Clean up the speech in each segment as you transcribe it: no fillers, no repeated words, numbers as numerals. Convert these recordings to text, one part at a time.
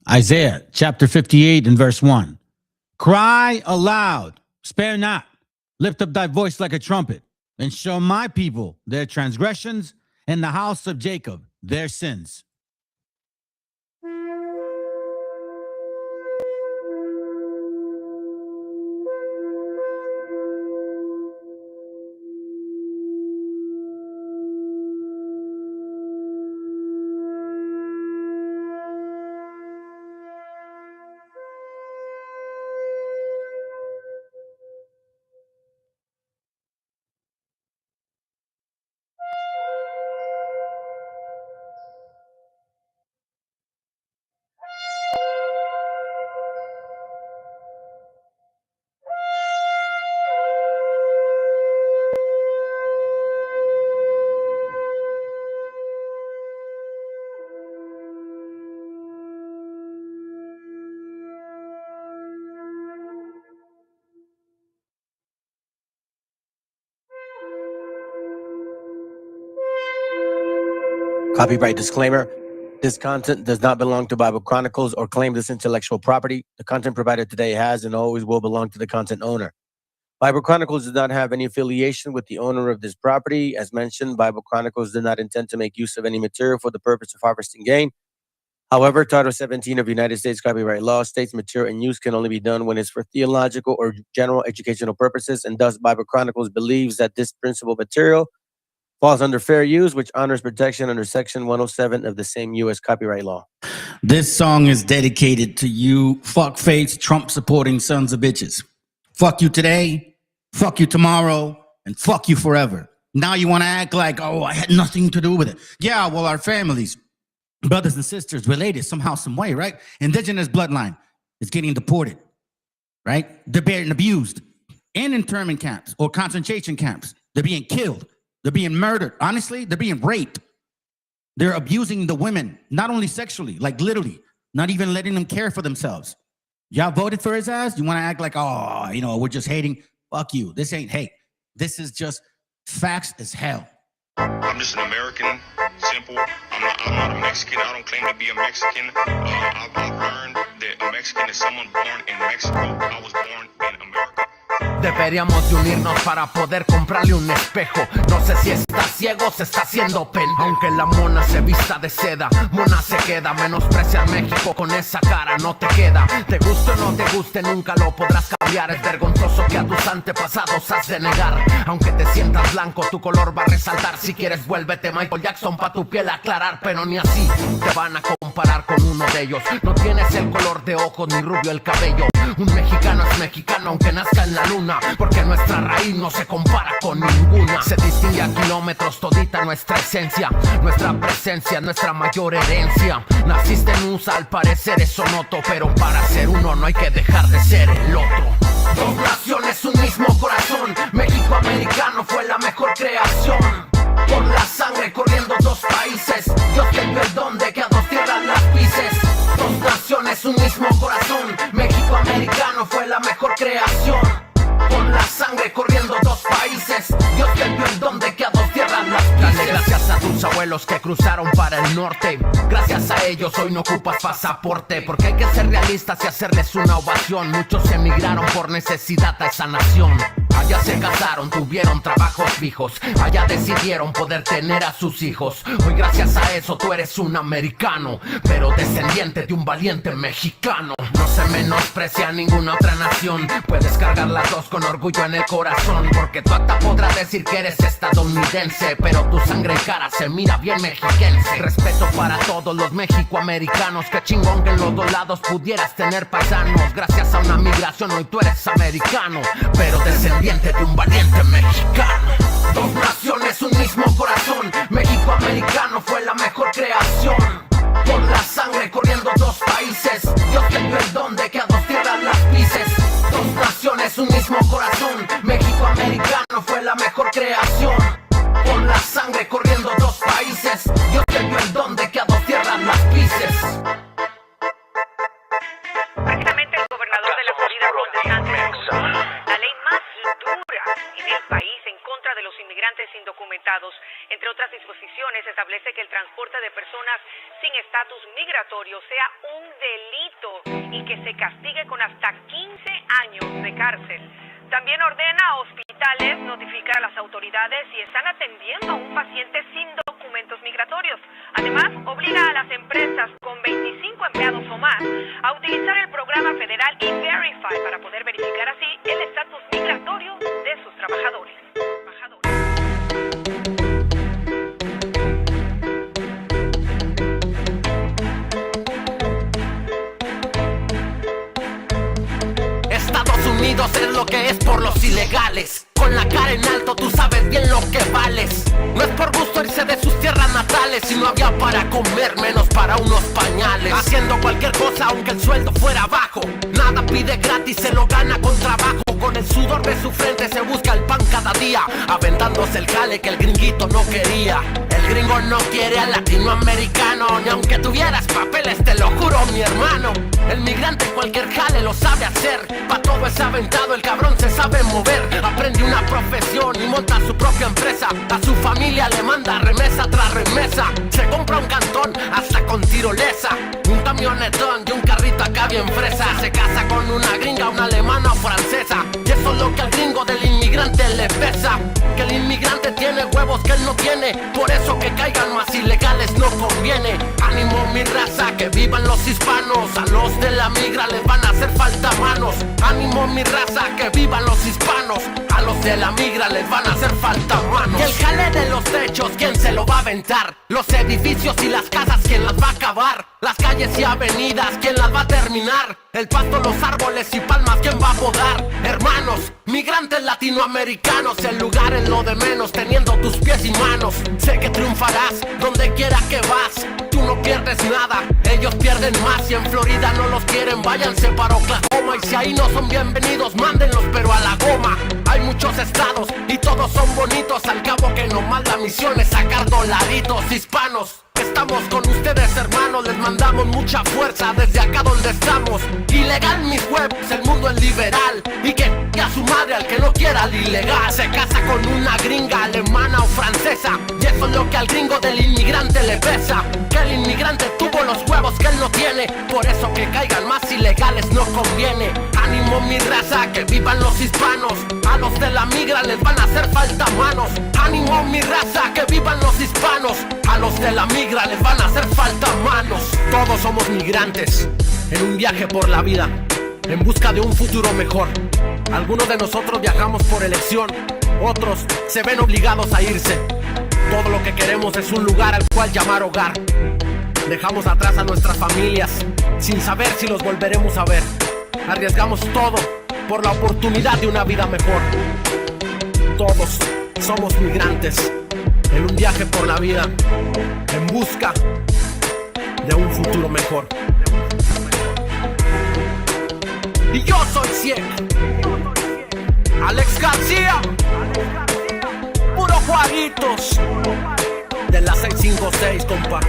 Isaiah chapter 58 and verse 1. Cry aloud, spare not, lift up thy voice like a trumpet, and show my people their transgressions, and the house of Jacob their sins. Copyright disclaimer. This content does not belong to Bible Chronicles or claim this intellectual property. The content provided today has and always will belong to the content owner. Bible Chronicles does not have any affiliation with the owner of this property. As mentioned, Bible Chronicles did not intend to make use of any material for the purpose of harvesting gain. However, Title 17 of United States copyright law states material in use can only be done when it's for theological or general educational purposes, and thus Bible Chronicles believes that this principal material falls under fair use, which honors protection under Section 107 of the same U.S. copyright law. This song is dedicated to you fuck-faced, Trump-supporting sons of bitches. Fuck you today, fuck you tomorrow, and fuck you forever. Now you want to act like, oh, I had nothing to do with it. Yeah, well, our families, brothers and sisters, related somehow, some way, right? Indigenous bloodline is getting deported, right? They're being abused in internment camps or concentration camps. They're being killed. They're being murdered. Honestly, they're being raped. They're abusing the women, not only sexually, like literally, not even letting them care for themselves. Y'all voted for his ass? You want to act like, oh, you know, we're just hating? Fuck you. This ain't hate. This is just facts as hell. I'm just an American, simple. I'm not a Mexican. I don't claim to be a Mexican. I've learned that a Mexican is someone born in Mexico. I was born in America. Deberíamos de unirnos para poder comprarle un espejo. No sé si está ciego o se está haciendo pendejo. Aunque la mona se vista de seda, mona se queda. Menosprecia a México con esa cara, no te queda. Te guste o no te guste, nunca lo podrás cambiar. Es vergonzoso que a tus antepasados has de negar. Aunque te sientas blanco, tu color va a resaltar. Si quieres, vuélvete Michael Jackson pa' tu piel aclarar. Pero ni así te van a comparar con uno de ellos. No tienes el color de ojos ni rubio el cabello. Un mexicano es mexicano aunque nazca en la luna, porque nuestra raíz no se compara con ninguna. Se distingue a kilómetros todita nuestra esencia, nuestra presencia, nuestra mayor herencia. Naciste en USA, al parecer eso noto, pero para ser uno no hay que dejar de ser el otro. Dos naciones, un mismo corazón. México americano fue la mejor creación. Por la sangre corriendo dos países, Dios te dio el don de que a dos tierras las pises. Dos naciones, un mismo corazón. México americano fue la mejor creación. Por la sangre corriendo dos países, Dios te dio el don de que a dos tierras las pises. Dale gracias a tus abuelos que cruzaron para el norte. Gracias a ellos hoy no ocupas pasaporte, porque hay que ser realistas y hacerles una ovación. Muchos emigraron por necesidad a esa nación. Allá se casaron, tuvieron trabajos fijos. Allá decidieron poder tener a sus hijos. Hoy gracias a eso tú eres un americano, pero descendiente de un valiente mexicano. No se menosprecia a ninguna otra nación. Puedes cargar las dos con orgullo en el corazón, porque tu acta podrá decir que eres estadounidense, pero tu sangre y cara se mira bien mexiquense. Respeto para todos los mexicoamericanos. Qué chingón que en los dos lados pudieras tener paisanos. Gracias a una migración hoy tú eres americano, pero descendiente de un valiente mexicano. Dos naciones, un mismo corazón. México americano fue la mejor creación. Por la sangre corriendo dos países, Dios te dio el don de que a dos tierras las pises. Dos naciones, un mismo corazón. México americano fue la mejor creación. Por la sangre corriendo dos países, Dios te dio el don de que a dos tierras las pises. Precisamente el gobernador de la Florida, Ron DeSantis, la ley más dura en el país en contra de los inmigrantes indocumentados, entre otras disposiciones establece que el transporte de personas sin estatus migratorio sea un delito y que se castigue con hasta 15 años de cárcel. También ordena a hospitales notificar a las autoridades si están atendiendo a un paciente sin documentos migratorios. Además, obliga a las empresas con 25 empleados o más a utilizar el programa federal E-Verify para poder verificar así el estatus migratorio de sus trabajadores. Estados Unidos es lo que es por los ilegales. Con la cara en alto tú sabes bien lo que vales. No es por gusto irse de sus tierras natales, si no había para comer, menos para unos pañales. Haciendo cualquier cosa aunque el sueldo fuera bajo. Nada pide gratis, se lo gana con trabajo. Con el sudor de su frente se busca el pan cada día, aventándose el jale que el gringuito no quería. El gringo no quiere al latinoamericano, ni aunque tuvieras papeles, te lo juro mi hermano. El migrante cualquier jale lo sabe hacer, pa' todo es aventado, el cabrón se sabe mover. Aprende una profesión y monta su propia empresa. A su familia le manda remesa tras remesa. Se compra un cantón hasta con tirolesa, un camionetón y un carrito acá bien fresa. Se casa con una gringa, una alemana o francesa. Y eso es lo que al gringo del inmigrante le pesa, que el inmigrante tiene huevos que él no tiene. Por eso que caigan más ilegales no conviene. Ánimo mi raza, que vivan los hispanos. A los de la migra les van a hacer falta manos. Ánimo mi raza, que vivan los hispanos. A los de la migra les van a hacer falta manos. Y el jale de los techos, ¿quién se lo va a aventar? Los edificios y las casas, ¿quién las va a acabar? Las calles y avenidas, ¿quién las va a terminar? El pasto, los árboles y palmas, ¿quién va a podar? Hermanos, migrantes latinoamericanos, el lugar es lo de menos, teniendo tus pies y manos. Sé que triunfarás donde quiera que vas. Tú no pierdes nada, ellos pierden más. Y en Florida no los quieren, váyanse para Oklahoma. Y si ahí no son bienvenidos, mándenlos pero a la goma. Hay muchos estados y todos son bonitos, al cabo que nomás la misión es sacar dolaritos. Hispanos, estamos con ustedes hermanos, les mandamos mucha fuerza desde acá donde estamos. Ilegal mis huevos, el mundo es liberal, y que a su madre al que no quiera al ilegal. Se casa con una gringa alemana o francesa, y eso es lo que al gringo del inmigrante le pesa, que el inmigrante tuvo los huevos que él no tiene. Por eso que caigan más ilegales no conviene. Ánimo mi raza, que vivan los hispanos. A los de la migra les van a hacer falta manos. Ánimo mi raza, que vivan los hispanos. A los de la migra les van a hacer falta manos. Todos somos migrantes en un viaje por la vida, en busca de un futuro mejor. Algunos de nosotros viajamos por elección, otros se ven obligados a irse. Todo lo que queremos es un lugar al cual llamar hogar. Dejamos atrás a nuestras familias sin saber si los volveremos a ver. Arriesgamos todo por la oportunidad de una vida mejor. Todos somos migrantes en un viaje por la vida, en busca de un futuro mejor. Y yo soy Cieg, Alex García, puro Juaritos de la 656, compa.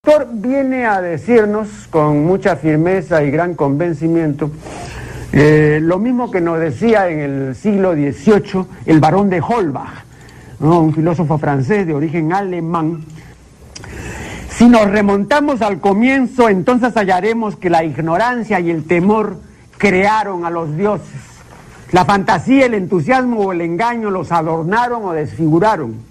El autor viene a decirnos con mucha firmeza y gran convencimiento lo mismo que nos decía en el siglo XVIII el barón de Holbach, ¿no? Un filósofo francés de origen alemán. Si nos remontamos al comienzo, entonces hallaremos que la ignorancia y el temor crearon a los dioses. La fantasía, el entusiasmo o el engaño los adornaron o desfiguraron.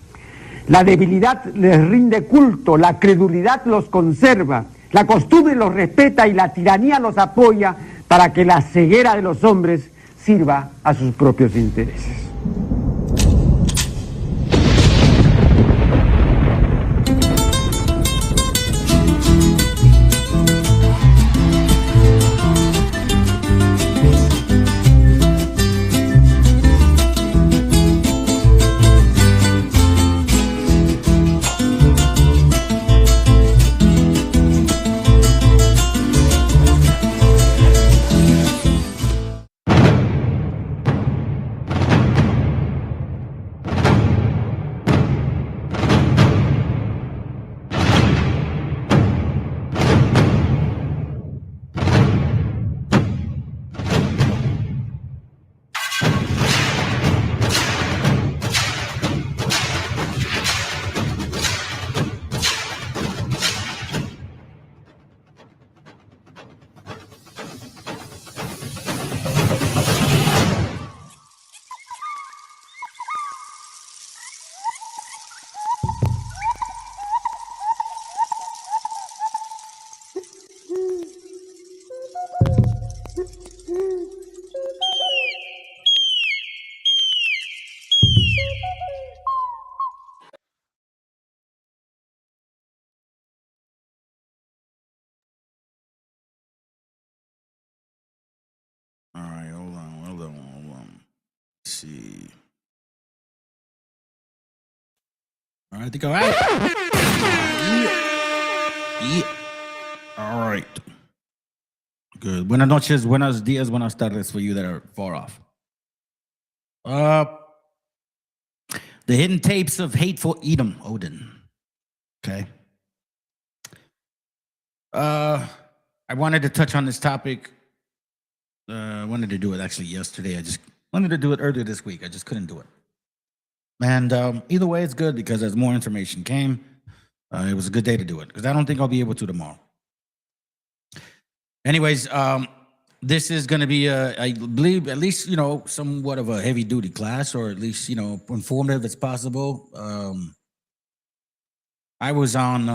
La debilidad les rinde culto, la credulidad los conserva, la costumbre los respeta y la tiranía los apoya para que la ceguera de los hombres sirva a sus propios intereses. see. All right, I think all right. Yeah. All right. Good. Buenas noches, buenos días, buenas tardes for you that are far off. The hidden tapes of hateful EDOM-ODIN. Okay. I wanted to touch on this topic. I wanted to do it actually yesterday. I just wanted to do it earlier this week. I just couldn't do it. And either way, it's good because as more information came, it was a good day to do it because I don't think I'll be able to tomorrow. Anyways, this is going to be, I believe, at least, you know, somewhat of a heavy duty class, or at least, you know, informative as possible. I was on,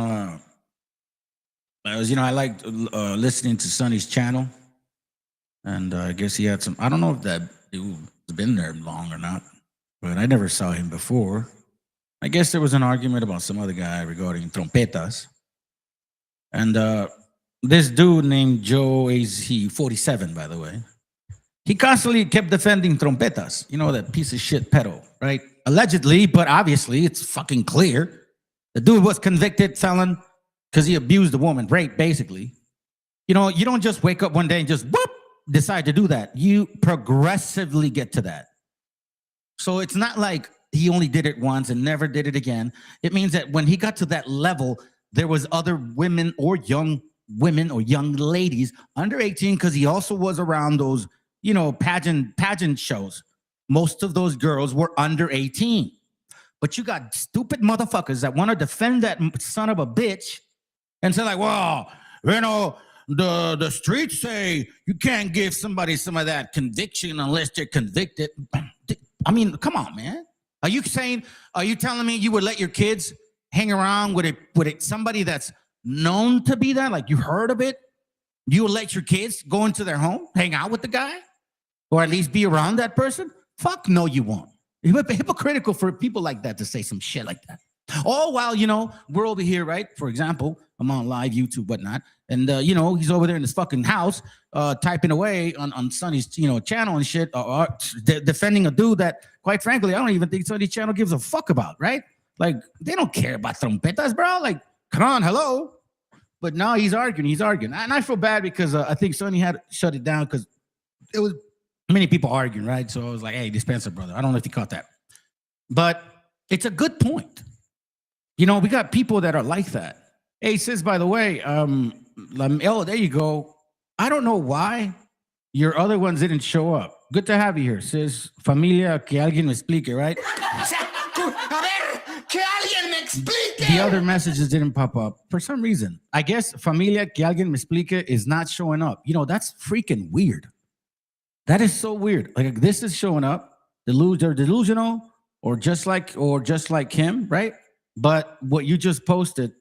I liked listening to Sonny's channel. And I guess he had some, I don't know if that dude has been there long or not, but I never saw him before. I guess there was an argument about some other guy regarding trompetas. And this dude named Joe, he 47, by the way. He constantly kept defending trompetas. You know, that piece of shit pedal, right? Allegedly, but obviously it's fucking clear. The dude was convicted felon because he abused a woman, rape, basically. You know, you don't just wake up one day and just whoop, decide to do that. You progressively get to that. So it's not like he only did it once and never did it again. It means that when he got to that level, there was other women or young women or young ladies under 18, because he also was around those, you know, pageant shows. Most of those girls were under 18. But you got stupid motherfuckers that want to defend that son of a bitch and say like, well, you know, the streets say you can't give somebody some of that conviction unless they're convicted. I mean, come on, man. Are you telling me you would let your kids hang around with somebody that's known to be that? Like, you heard of it? You would let your kids go into their home, hang out with the guy, or at least be around that person? Fuck no, you won't. It's hypocritical for people like that to say some shit like that. All while, you know, we're over here, right? For example, I'm on live YouTube, whatnot. And, you know, he's over there in his fucking house typing away on Sonny's, you know, channel and shit, defending a dude that, quite frankly, I don't even think Sonny's channel gives a fuck about, right? Like, they don't care about trompetas, bro. Like, come on, hello. But now he's arguing. And I feel bad because I think Sonny had to shut it down because it was many people arguing, right? So I was like, hey, dispenser, brother. I don't know if you caught that. But it's a good point. You know, we got people that are like that. Hey, sis, by the way, oh, there you go. I don't know why your other ones didn't show up. Good to have you here, sis. Familia, que alguien me explique, right? The other messages didn't pop up for some reason. I guess familia, que alguien me explique is not showing up. You know, that's freaking weird. That is so weird. Like, this is showing up. They're delusional, or just like him, right? But what you just posted,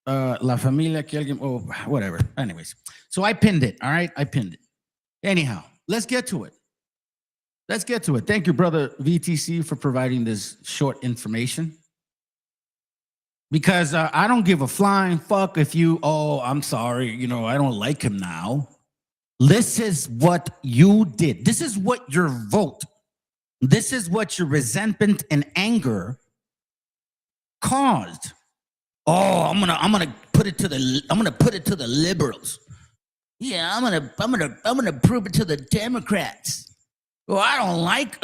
La Familia, que alguien, oh, whatever. Anyways, so I pinned it. All right, I pinned it. Anyhow, let's get to it. Thank you, brother VTC, for providing this short information. Because I don't give a flying fuck if you, oh, I'm sorry, you know, I don't like him now. This is what you did. This is what your vote, this is what your resentment and anger caused. Oh, I'm gonna put it to the liberals. Yeah, I'm gonna prove it to the Democrats. Well, I don't like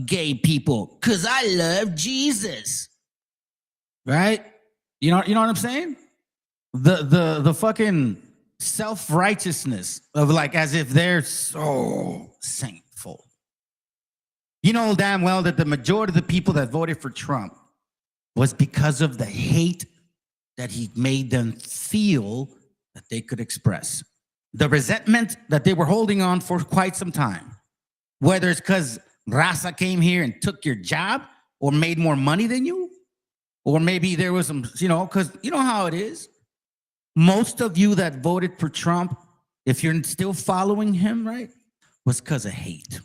gay people because I love Jesus. Right? You know what I'm saying? The fucking self-righteousness of, like, as if they're so saintful. You know damn well that the majority of the people that voted for Trump was because of the hate that he made them feel that they could express. The resentment that they were holding on for quite some time. Whether it's because Raza came here and took your job or made more money than you, or maybe there was some, you know, because you know how it is. Most of you that voted for Trump, if you're still following him, right, was because of hate.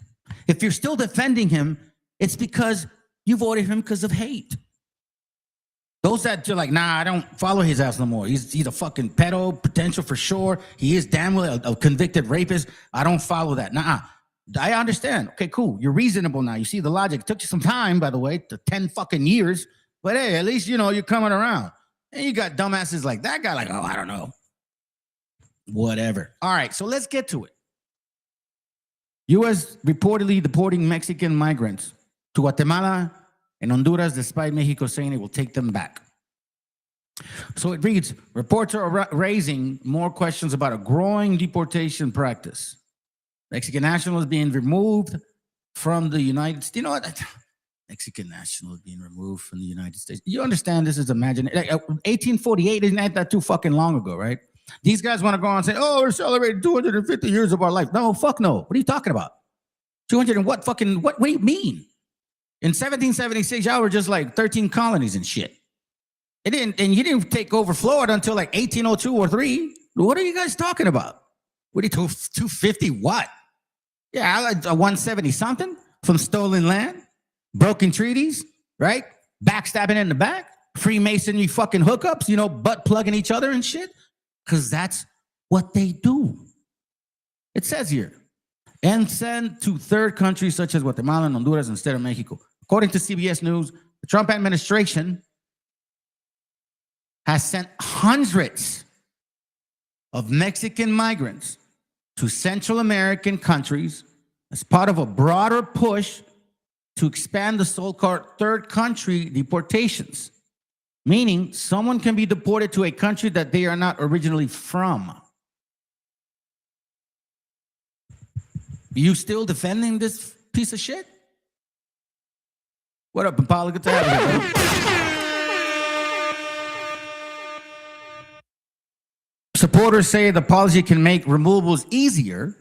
If you're still defending him, it's because you voted him because of hate. Those that you're like, nah, I don't follow his ass no more. He's a fucking pedo, potential for sure. He is damn well a convicted rapist. I don't follow that. Nah, I understand. Okay, cool. You're reasonable now. You see the logic. It took you some time, by the way, to 10 fucking years. But hey, at least, you're coming around. And you got dumbasses like that guy, like, oh, I don't know. Whatever. All right, so let's get to it. U.S. reportedly deporting Mexican migrants to Guatemala and Honduras, despite Mexico saying it will take them back. So it reads, reports are raising more questions about a growing deportation practice. Mexican nationals being removed from the United States. You know what? Mexican nationals being removed from the United States. You understand this is imaginary. 1848 isn't that too fucking long ago, right? These guys want to go on and say, oh, we're celebrating 250 years of our life. No, fuck no. What are you talking about? 200 and what fucking, what do you mean? In 1776, y'all were just like 13 colonies and shit. And you didn't take over Florida until like 1802 or 3. What are you guys talking about? What are you, 250 what? Yeah, like 170 something from stolen land, broken treaties, right? Backstabbing in the back, Freemasonry fucking hookups, butt plugging each other and shit. Because that's what they do. It says here, and send to third countries such as Guatemala and Honduras instead of Mexico. According to CBS News, the Trump administration has sent hundreds of Mexican migrants to Central American countries as part of a broader push to expand the so-called third country deportations, meaning someone can be deported to a country that they are not originally from. You still defending this piece of shit? What up, Impala? Good to have you, bro. Supporters say the policy can make removals easier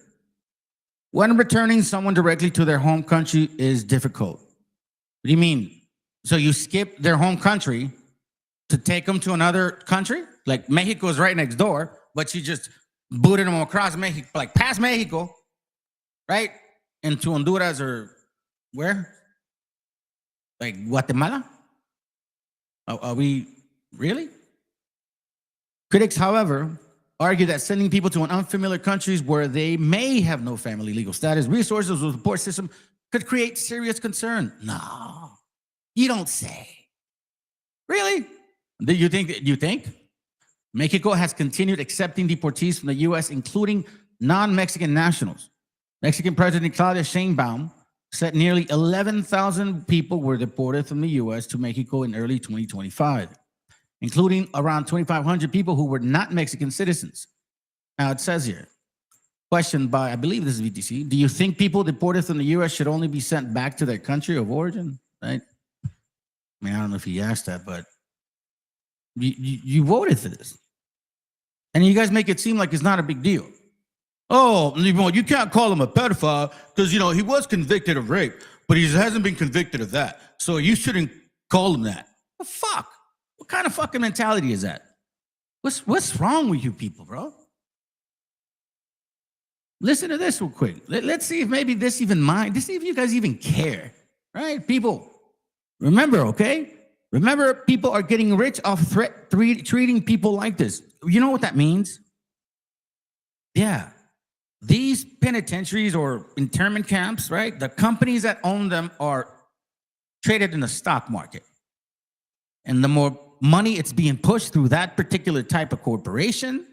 when returning someone directly to their home country is difficult. What do you mean? So you skip their home country to take them to another country? Like Mexico is right next door, but you just booted them across Mexico, like past Mexico, right? Into Honduras or where? Like Guatemala? Are we really? Critics, however, argue that sending people to an unfamiliar countries where they may have no family legal status, resources, or support system could create serious concern. No, you don't say. Really? Do you think? Mexico has continued accepting deportees from the U.S., including non-Mexican nationals. Mexican President Claudia Sheinbaum said nearly 11,000 people were deported from the U.S. to Mexico in early 2025. Including around 2,500 people who were not Mexican citizens. Now it says here, question by, I believe this is VTC, do you think people deported from the U.S. should only be sent back to their country of origin? Right? I mean, I don't know if he asked that, but you voted for this. And you guys make it seem like it's not a big deal. Oh, you can't call him a pedophile because, he was convicted of rape, but he hasn't been convicted of that. So you shouldn't call him that. The fuck? What kind of fucking mentality is that? What's wrong with you people, bro? Listen to this real quick. Let's see if maybe this even let's see if you guys even care, right? People, remember, okay? Remember, people are getting rich off treating people like this. You know what that means? Yeah. These penitentiaries or internment camps, right? The companies that own them are traded in the stock market. And the more money it's being pushed through that particular type of corporation,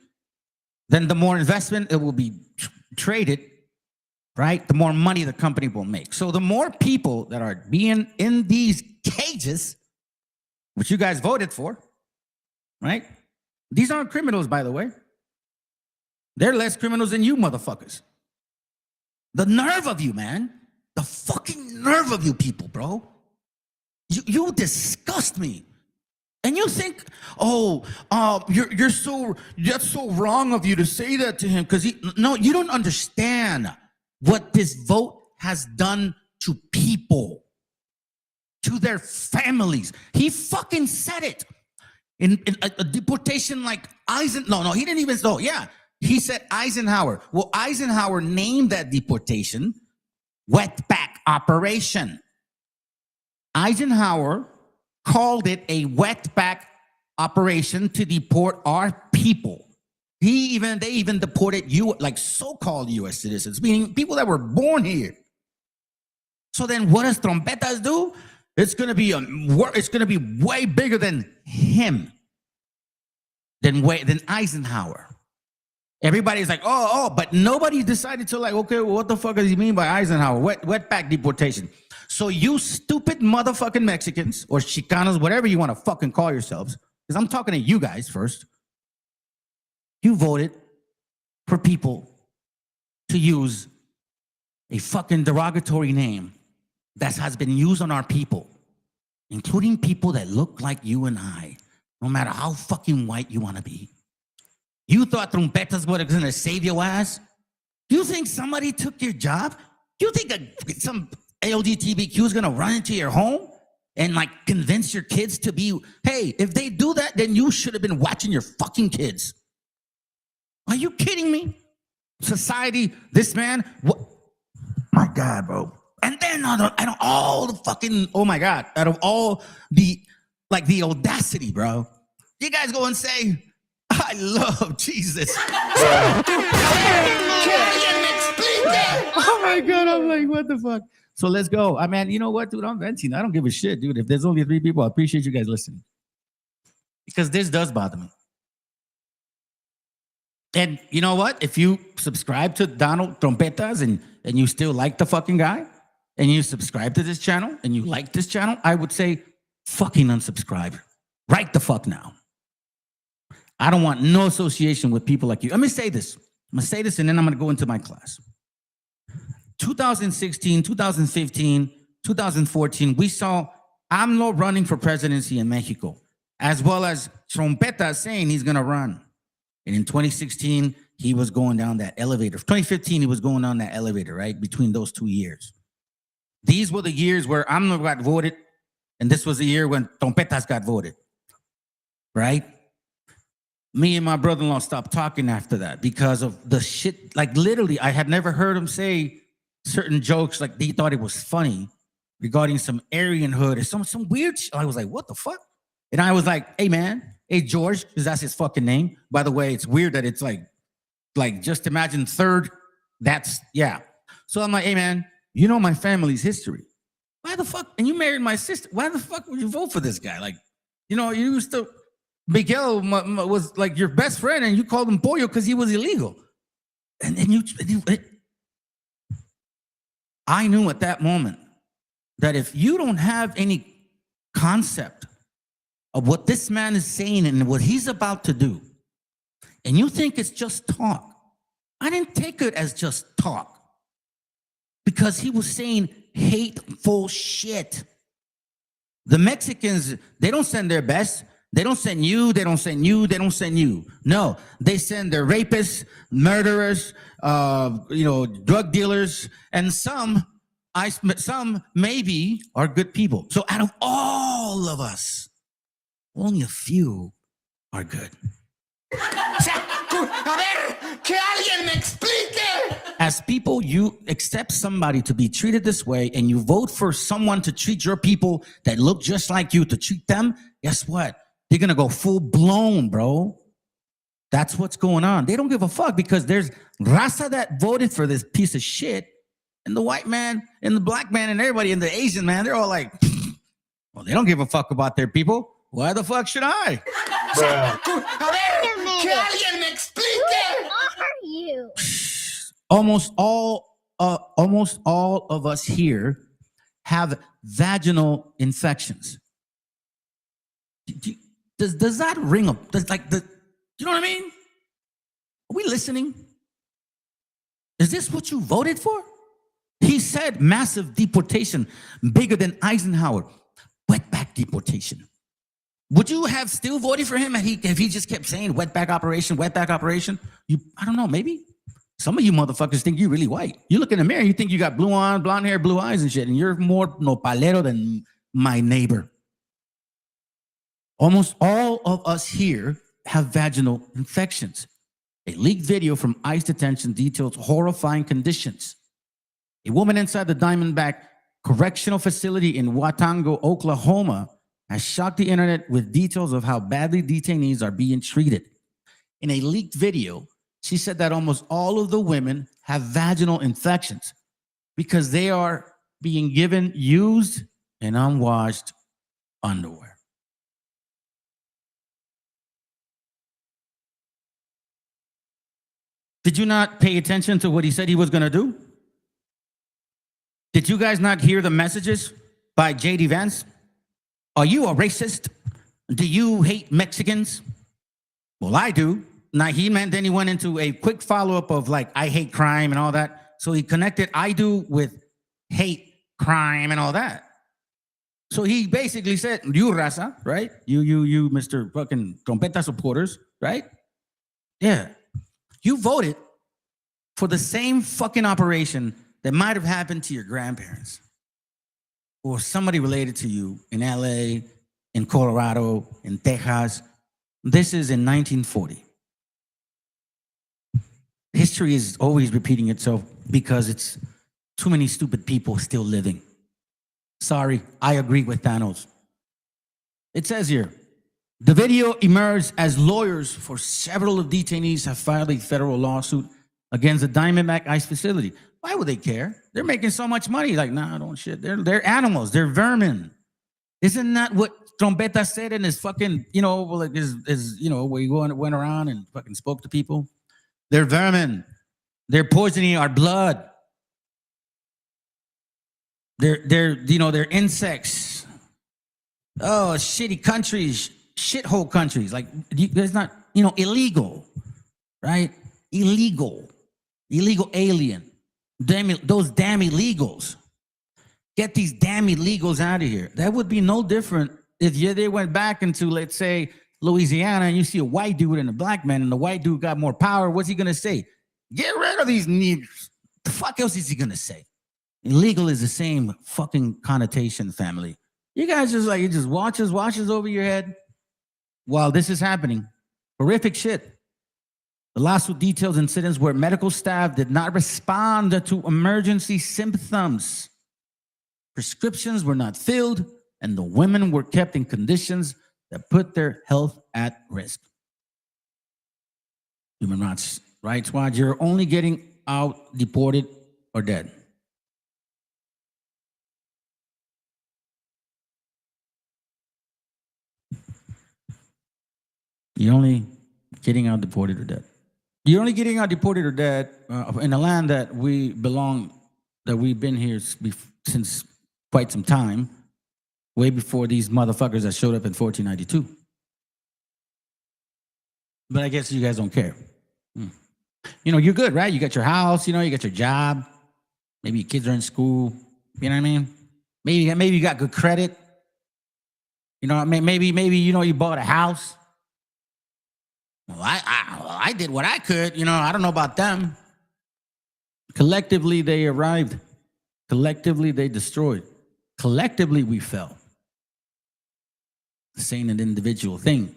then the more investment it will be traded, right? The more money the company will make. So the more people that are being in these cages, which you guys voted for, right? These aren't criminals, by the way. They're less criminals than you motherfuckers. The nerve of you, man. The fucking nerve of you people, bro. You disgust me. And you think, that's so wrong of you to say that to him because no, you don't understand what this vote has done to people, to their families. He fucking said it in a deportation like Eisenhower. No, he didn't even. Oh, yeah, he said Eisenhower. Well, Eisenhower named that deportation wetback operation. Eisenhower called it a wetback operation to deport our people. They even deported like so-called U.S. citizens, meaning people that were born here. So then, what does Trompetas do? It's gonna be way bigger than him, than Eisenhower. Everybody's like, oh, but nobody decided to like, okay, well, what the fuck does he mean by Eisenhower? Wetback deportation. So you stupid motherfucking Mexicans or Chicanos, whatever you want to fucking call yourselves, because I'm talking to you guys first. You voted for people to use a fucking derogatory name that has been used on our people, including people that look like you and I, no matter how fucking white you want to be. You thought Trompetas was going to save your ass? You think somebody took your job? You think some LGBTQ is going to run into your home and like convince your kids to be, hey, if they do that, then you should have been watching your fucking kids. Are you kidding me? Society, this man, what? My God, bro. And then out of all the fucking, oh my God, out of all the audacity, bro, you guys go and say, I love Jesus. Oh my God, I'm like, what the fuck? So let's go. I mean, you know what, dude? I'm venting. I don't give a shit, dude. If there's only 3 people, I appreciate you guys listening. Because this does bother me. And you know what? If you subscribe to Donald Trompetas and you still like the fucking guy, and you subscribe to this channel, and you like this channel, I would say fucking unsubscribe. Right the fuck now. I don't want no association with people like you. Let me say this. I'm going to say this, and then I'm going to go into my class. 2016, 2015, 2014, we saw AMLO running for presidency in Mexico, as well as Trompeta saying he's going to run. And in 2016, he was going down that elevator. 2015, he was going down that elevator, right? Between those 2 years. These were the years where AMLO got voted, and this was the year when Trompetas got voted, right? Me and my brother-in-law stopped talking after that because of the shit. Like literally, I had never heard him say certain jokes like he thought it was funny regarding some Aryan hood or some weird shit. I was like, what the fuck? And I was like, hey man, hey George, because that's his fucking name. By the way, it's weird that it's like just imagine third. That's, yeah. So I'm like, hey man, you know my family's history. Why the fuck? And you married my sister. Why the fuck would you vote for this guy? Like, you know, you used to, Miguel was like your best friend and you called him pollo because he was illegal. And I knew at that moment that if you don't have any concept of what this man is saying and what he's about to do, and you think it's just talk, I didn't take it as just talk because he was saying hateful shit. The Mexicans, they don't send their best. They don't send you, they don't send you, they don't send you. No, they send their rapists, murderers, drug dealers, and some maybe are good people. So out of all of us, only a few are good. As people, you accept somebody to be treated this way and you vote for someone to treat your people that look just like you, to treat them, guess what? They're going to go full blown, bro. That's what's going on. They don't give a fuck because there's raza that voted for this piece of shit. And the white man and the black man and everybody and the Asian man, they're all like, well, they don't give a fuck about their people. Why the fuck should I? Almost all of us here have vaginal infections. Does that ring up? You know what I mean? Are we listening? Is this what you voted for? He said massive deportation, bigger than Eisenhower. Wetback deportation. Would you have still voted for him if he just kept saying wetback operation, wetback operation? I don't know, maybe. Some of you motherfuckers think you're really white. You look in the mirror, you think you got blonde hair, blue eyes and shit, and you're more nopalero than my neighbor. Almost all of us here have vaginal infections. A leaked video from ICE detention details horrifying conditions. A woman inside the Diamondback Correctional Facility in Watonga, Oklahoma, has shocked the internet with details of how badly detainees are being treated. in a leaked video, she said that almost all of the women have vaginal infections because they are being given used and unwashed underwear. Did you not pay attention to what he said he was going to do? Did you guys not hear the messages by J.D. Vance? Are you a racist? Do you hate Mexicans? Well, I do. Now, then he went into a quick follow-up of like, I hate crime and all that. So he connected I do with hate, crime, and all that. So he basically said, you raza, right? You, Mr. fucking trompeta supporters, right? Yeah. You voted for the same fucking operation that might have happened to your grandparents or somebody related to you in LA, in Colorado, in Texas. This is in 1940. History is always repeating itself because it's too many stupid people still living. Sorry, I agree with Thanos. It says here, the video emerged as lawyers for several of detainees have filed a federal lawsuit against the Diamondback ICE facility. Why would they care? They're making so much money. Like, nah, don't shit. They're animals. They're vermin. Isn't that what Trompeta said in his fucking, like his where he went around and fucking spoke to people? They're vermin. They're poisoning our blood. They're insects. Oh, shitty countries, shithole countries. Like, there's not, illegal, right? Illegal alien. Those damn illegals. Get these damn illegals out of here. That would be no different if they went back into, let's say, Louisiana, and you see a white dude and a black man, and the white dude got more power. What's he gonna say? Get rid of these niggers. The fuck else is he gonna say? Illegal is the same fucking connotation, family. You guys just watches over your head while this is happening. Horrific shit. The lawsuit details incidents where medical staff did not respond to emergency symptoms. Prescriptions were not filled, and the women were kept in conditions that put their health at risk. Human Rights Watch, you're only getting out deported or dead. You're only getting out deported or dead. You're only getting out deported or dead in a land that we belong, that we've been here since quite some time, way before these motherfuckers that showed up in 1492. But I guess you guys don't care. You're good, right? You got your house, you got your job. Maybe your kids are in school. You know what I mean? Maybe you got good credit. Maybe you bought a house. Well, I did what I could. I don't know about them. Collectively, they arrived. Collectively, they destroyed. Collectively, we fell. This ain't an individual thing.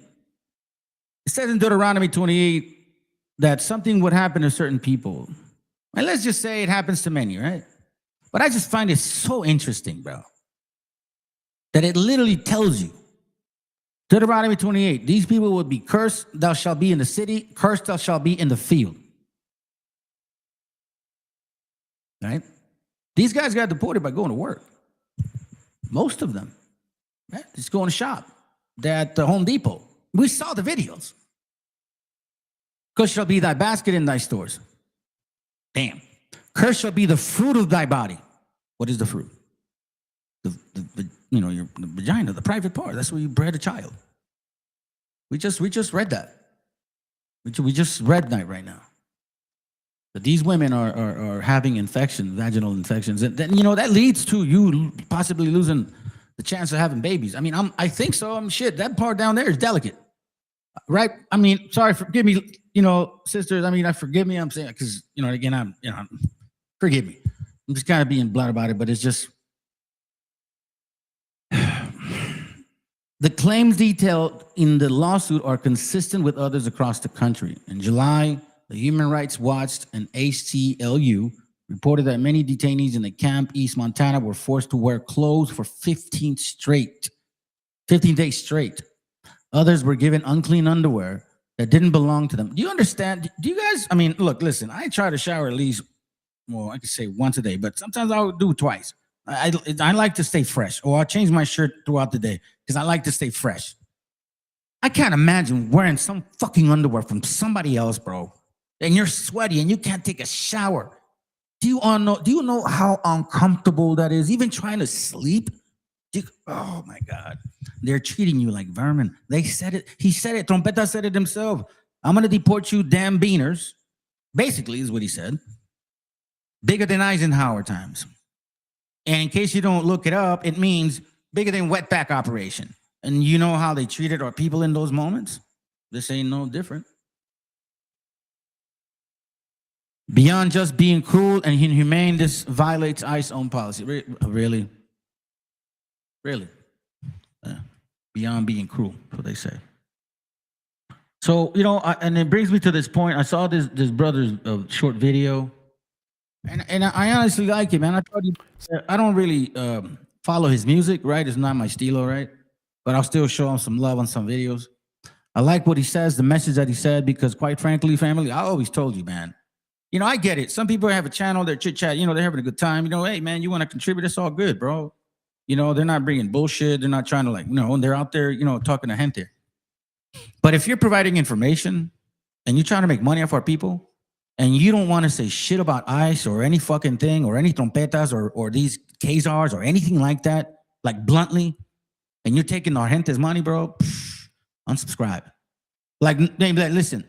It says in Deuteronomy 28 that something would happen to certain people. And let's just say it happens to many, right? But I just find it so interesting, bro, that it literally tells you, Deuteronomy 28, these people will be cursed, thou shalt be in the city, cursed thou shalt be in the field. Right? These guys got deported by going to work. Most of them. Right? Just going to shop. They're at the Home Depot. We saw the videos. Cursed shall be thy basket in thy stores. Damn. Cursed shall be the fruit of thy body. What is the fruit? The vagina, the private part. That's where you bred a child. We just read that. We just read that right now. That these women are having infections, vaginal infections, and then that leads to you possibly losing the chance of having babies. I mean, I think so. Shit, that part down there is delicate, right? I mean, sorry, forgive me, sisters. I mean, forgive me. I'm saying because again, forgive me. I'm just kind of being blunt about it, but it's just. The claims detailed in the lawsuit are consistent with others across the country. In July, the Human Rights Watch and ACLU reported that many detainees in the camp East Montana were forced to wear clothes for 15 days straight. Others were given unclean underwear that didn't belong to them. Do you understand? Do you guys, I mean, look, listen, I try to shower at least, well, I could say once a day, but sometimes I'll do it twice. I like to stay fresh, or I'll change my shirt throughout the day because I like to stay fresh. I can't imagine wearing some fucking underwear from somebody else, bro, and you're sweaty and you can't take a shower. Do you know how uncomfortable that is? Even trying to sleep? Oh my God. They're treating you like vermin. They said it. He said it. Trompeta said it himself. I'm going to deport you damn beaners. Basically is what he said. Bigger than Eisenhower times. And in case you don't look it up, it means bigger than wetback operation. And you know how they treated our people in those moments? This ain't no different. Beyond just being cruel and inhumane, this violates ICE's own policy. Really? Really? Beyond being cruel, that's what they say. So, you know, and it brings me to this point. I saw this brother's short video, and I honestly like it, man. I don't really follow his music, right? It's not my stilo, right? But I'll still show him some love on some videos. I like what he says, the message that he said, because quite frankly, family, I always told you, man. You know, I get it. Some people have a channel, they're chit-chat, you know, they're having a good time. You know, hey, man, you want to contribute, it's all good, bro. You know, they're not bringing bullshit. They're not trying to, like, you know, they're out there, you know, talking to gente. But if you're providing information and you're trying to make money off our people and you don't want to say shit about ICE or any fucking thing or any trompetas or these Khazars or anything like that, like bluntly, and you're taking our gente's money, bro, unsubscribe. Like, listen,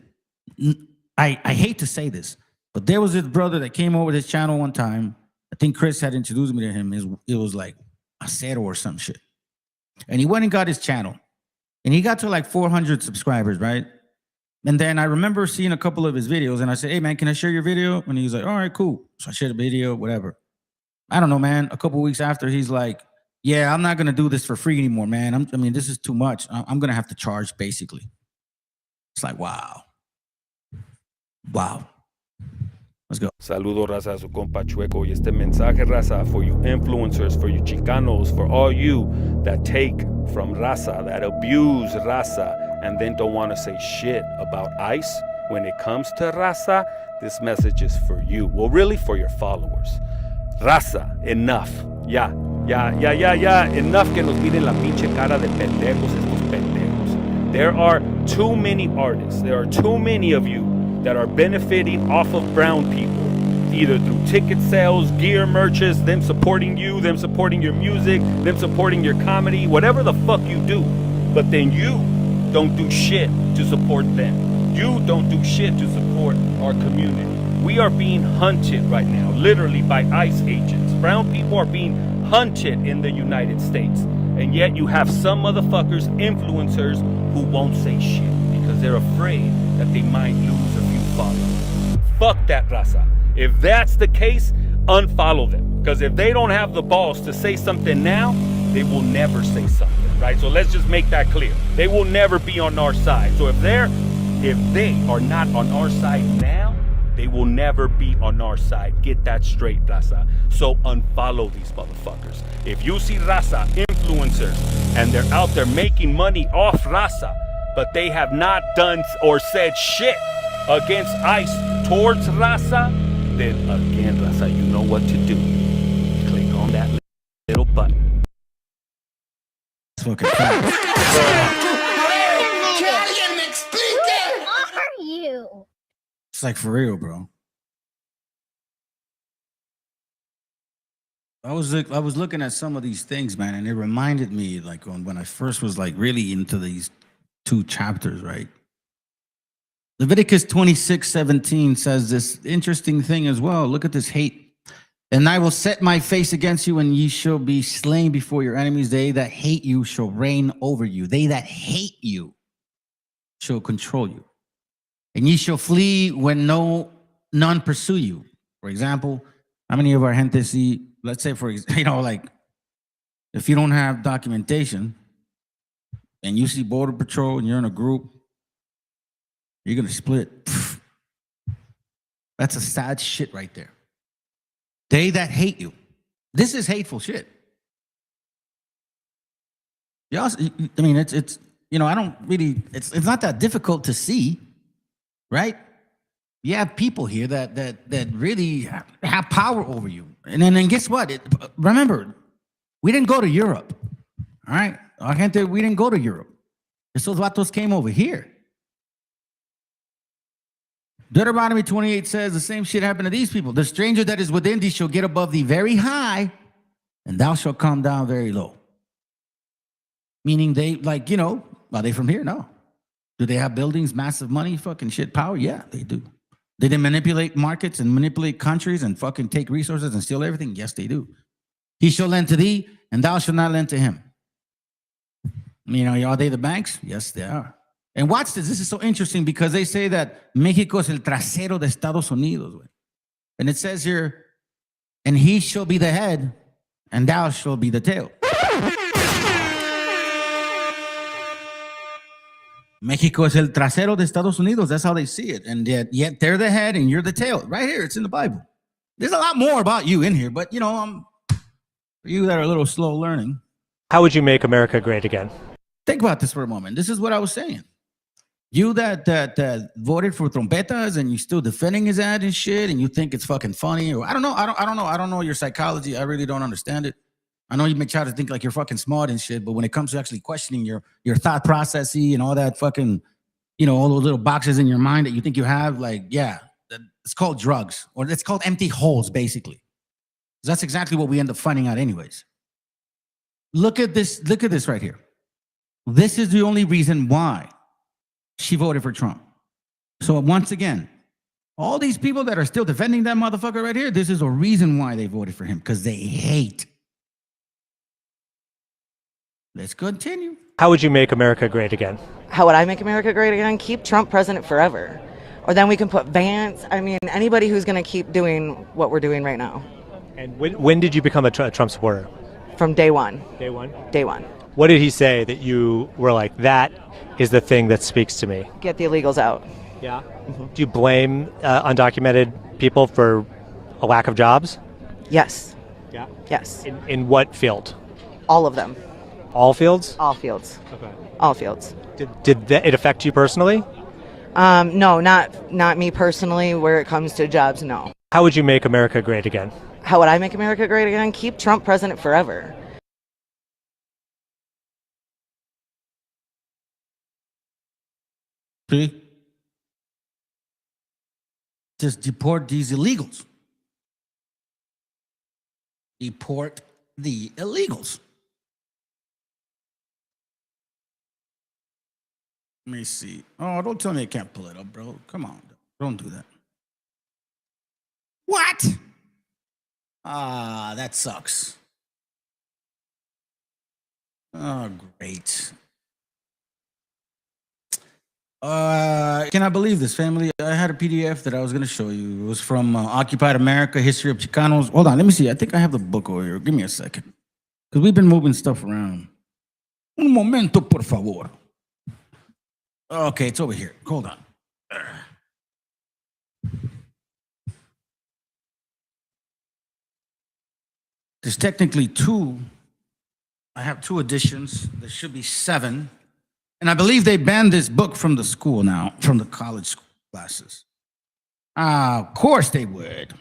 I hate to say this, but there was this brother that came over this channel one time. I think Chris had introduced me to him. It was like Acero or some shit. And he went and got his channel. And he got to like 400 subscribers, right? And then I remember seeing a couple of his videos and I said, hey, man, can I share your video? And he was like, all right, cool. So I shared a video, whatever. I don't know, man. A couple of weeks after, he's like, yeah, I'm not going to do this for free anymore, man. I mean, this is too much. I'm going to have to charge, basically. It's like, wow. Wow. Let's go. Saludo, raza, su compa Chueco. Y este mensaje, raza, for you influencers, for you chicanos, for all you that take from raza, that abuse raza, and then don't want to say shit about ICE. When it comes to raza, this message is for you. Well, really for your followers. Raza, enough. Ya. Enough que nos miren la pinche cara de pendejos estos pendejos. There are too many artists. There are too many of you that are benefiting off of brown people, either through ticket sales, gear merches, them supporting you, them supporting your music, them supporting your comedy, whatever the fuck you do. But then you don't do shit to support them. You don't do shit to support our community. We are being hunted right now, literally by ICE agents. Brown people are being hunted in the United States. And yet you have some motherfuckers, influencers, who won't say shit because they're afraid that they might lose a few followers. Fuck that, raza. If that's the case, unfollow them. Because if they don't have the balls to say something now, they will never say something, right? So let's just make that clear. They will never be on our side. So if they are not on our side now, they will never be on our side. Get that straight, raza. So unfollow these motherfuckers. If you see raza, influencers, and they're out there making money off raza, but they have not done or said shit against ICE towards raza, then again, raza, you know what to do. Click on that little button. It's fucking fast. Who are you? It's like for real, bro. I was looking at some of these things, man, and it reminded me like when I first was like really into these two chapters, right? Leviticus 26:17 says this interesting thing as well. Look at this hate. And I will set my face against you, and ye shall be slain before your enemies. They that hate you shall reign over you. They that hate you shall control you. And ye shall flee when none pursue you. For example, how many of our gente see, let's say, for example, you know, like if you don't have documentation and you see Border Patrol and you're in a group, you're going to split. That's a sad shit right there. They that hate you. This is hateful shit. Y'all, I mean, it's I don't really, it's not that difficult to see, right? You have people here that really have power over you. And then guess what? Remember, we didn't go to Europe, all right? We didn't go to Europe. Esos vatos came over here. Deuteronomy 28 says the same shit happened to these people. The stranger that is within thee shall get above thee very high, and thou shalt come down very low. Meaning they, are they from here? No. Do they have buildings, massive money, fucking shit, power? Yeah, they do. Did they manipulate markets and manipulate countries and fucking take resources and steal everything? Yes, they do. He shall lend to thee, and thou shalt not lend to him. Are they the banks? Yes, they are. And watch this. This is so interesting because they say that Mexico es el trasero de Estados Unidos. And it says here, and he shall be the head, and thou shalt be the tail. Mexico es el trasero de Estados Unidos. That's how they see it. And yet they're the head and you're the tail. Right here, it's in the Bible. There's a lot more about you in here, but for you that are a little slow learning. How would you make America great again? Think about this for a moment. This is what I was saying. You that voted for trompetas and you still defending his ad and shit, and you think it's fucking funny, or I don't know. I don't know your psychology. I really don't understand it. I know you may try to think like you're fucking smart and shit, but when it comes to actually questioning your thought processy and all that fucking, all those little boxes in your mind that you think you have, it's called drugs, or it's called empty holes, basically. That's exactly what we end up finding out anyways. Look at this right here. This is the only reason why she voted for Trump. So once again, all these people that are still defending that motherfucker right here, this is a reason why they voted for him, because they hate. Let's continue. How would you make America great again? How would I make America great again? Keep Trump president forever. Or then we can put Vance. Anybody who's going to keep doing what we're doing right now. And when did you become a Trump supporter? From day one. Day one? Day one. What did he say that you were like, that is the thing that speaks to me? Get the illegals out. Yeah? Mm-hmm. Do you blame undocumented people for a lack of jobs? Yes. Yeah? Yes. In what field? All of them. All fields? All fields. Okay. All fields. Did it affect you personally? No, not me personally. Where it comes to jobs, no. How would you make America great again? How would I make America great again? Keep Trump president forever. See? Just deport these illegals. Deport the illegals. Let me see. Oh, don't tell me I can't pull it up, bro. Come on. Don't do that. What? That sucks. Oh, great. Can I believe this, family? I had a PDF that I was going to show you. It was from Occupied America, History of Chicanos. Hold on, let me see. I think I have the book over here. Give me a second. Because we've been moving stuff around. Un momento, por favor. Okay, it's over here. Hold on. There's technically two. I have two editions. There should be 7. And I believe they banned this book from the school now, from the college school classes. Of course they would.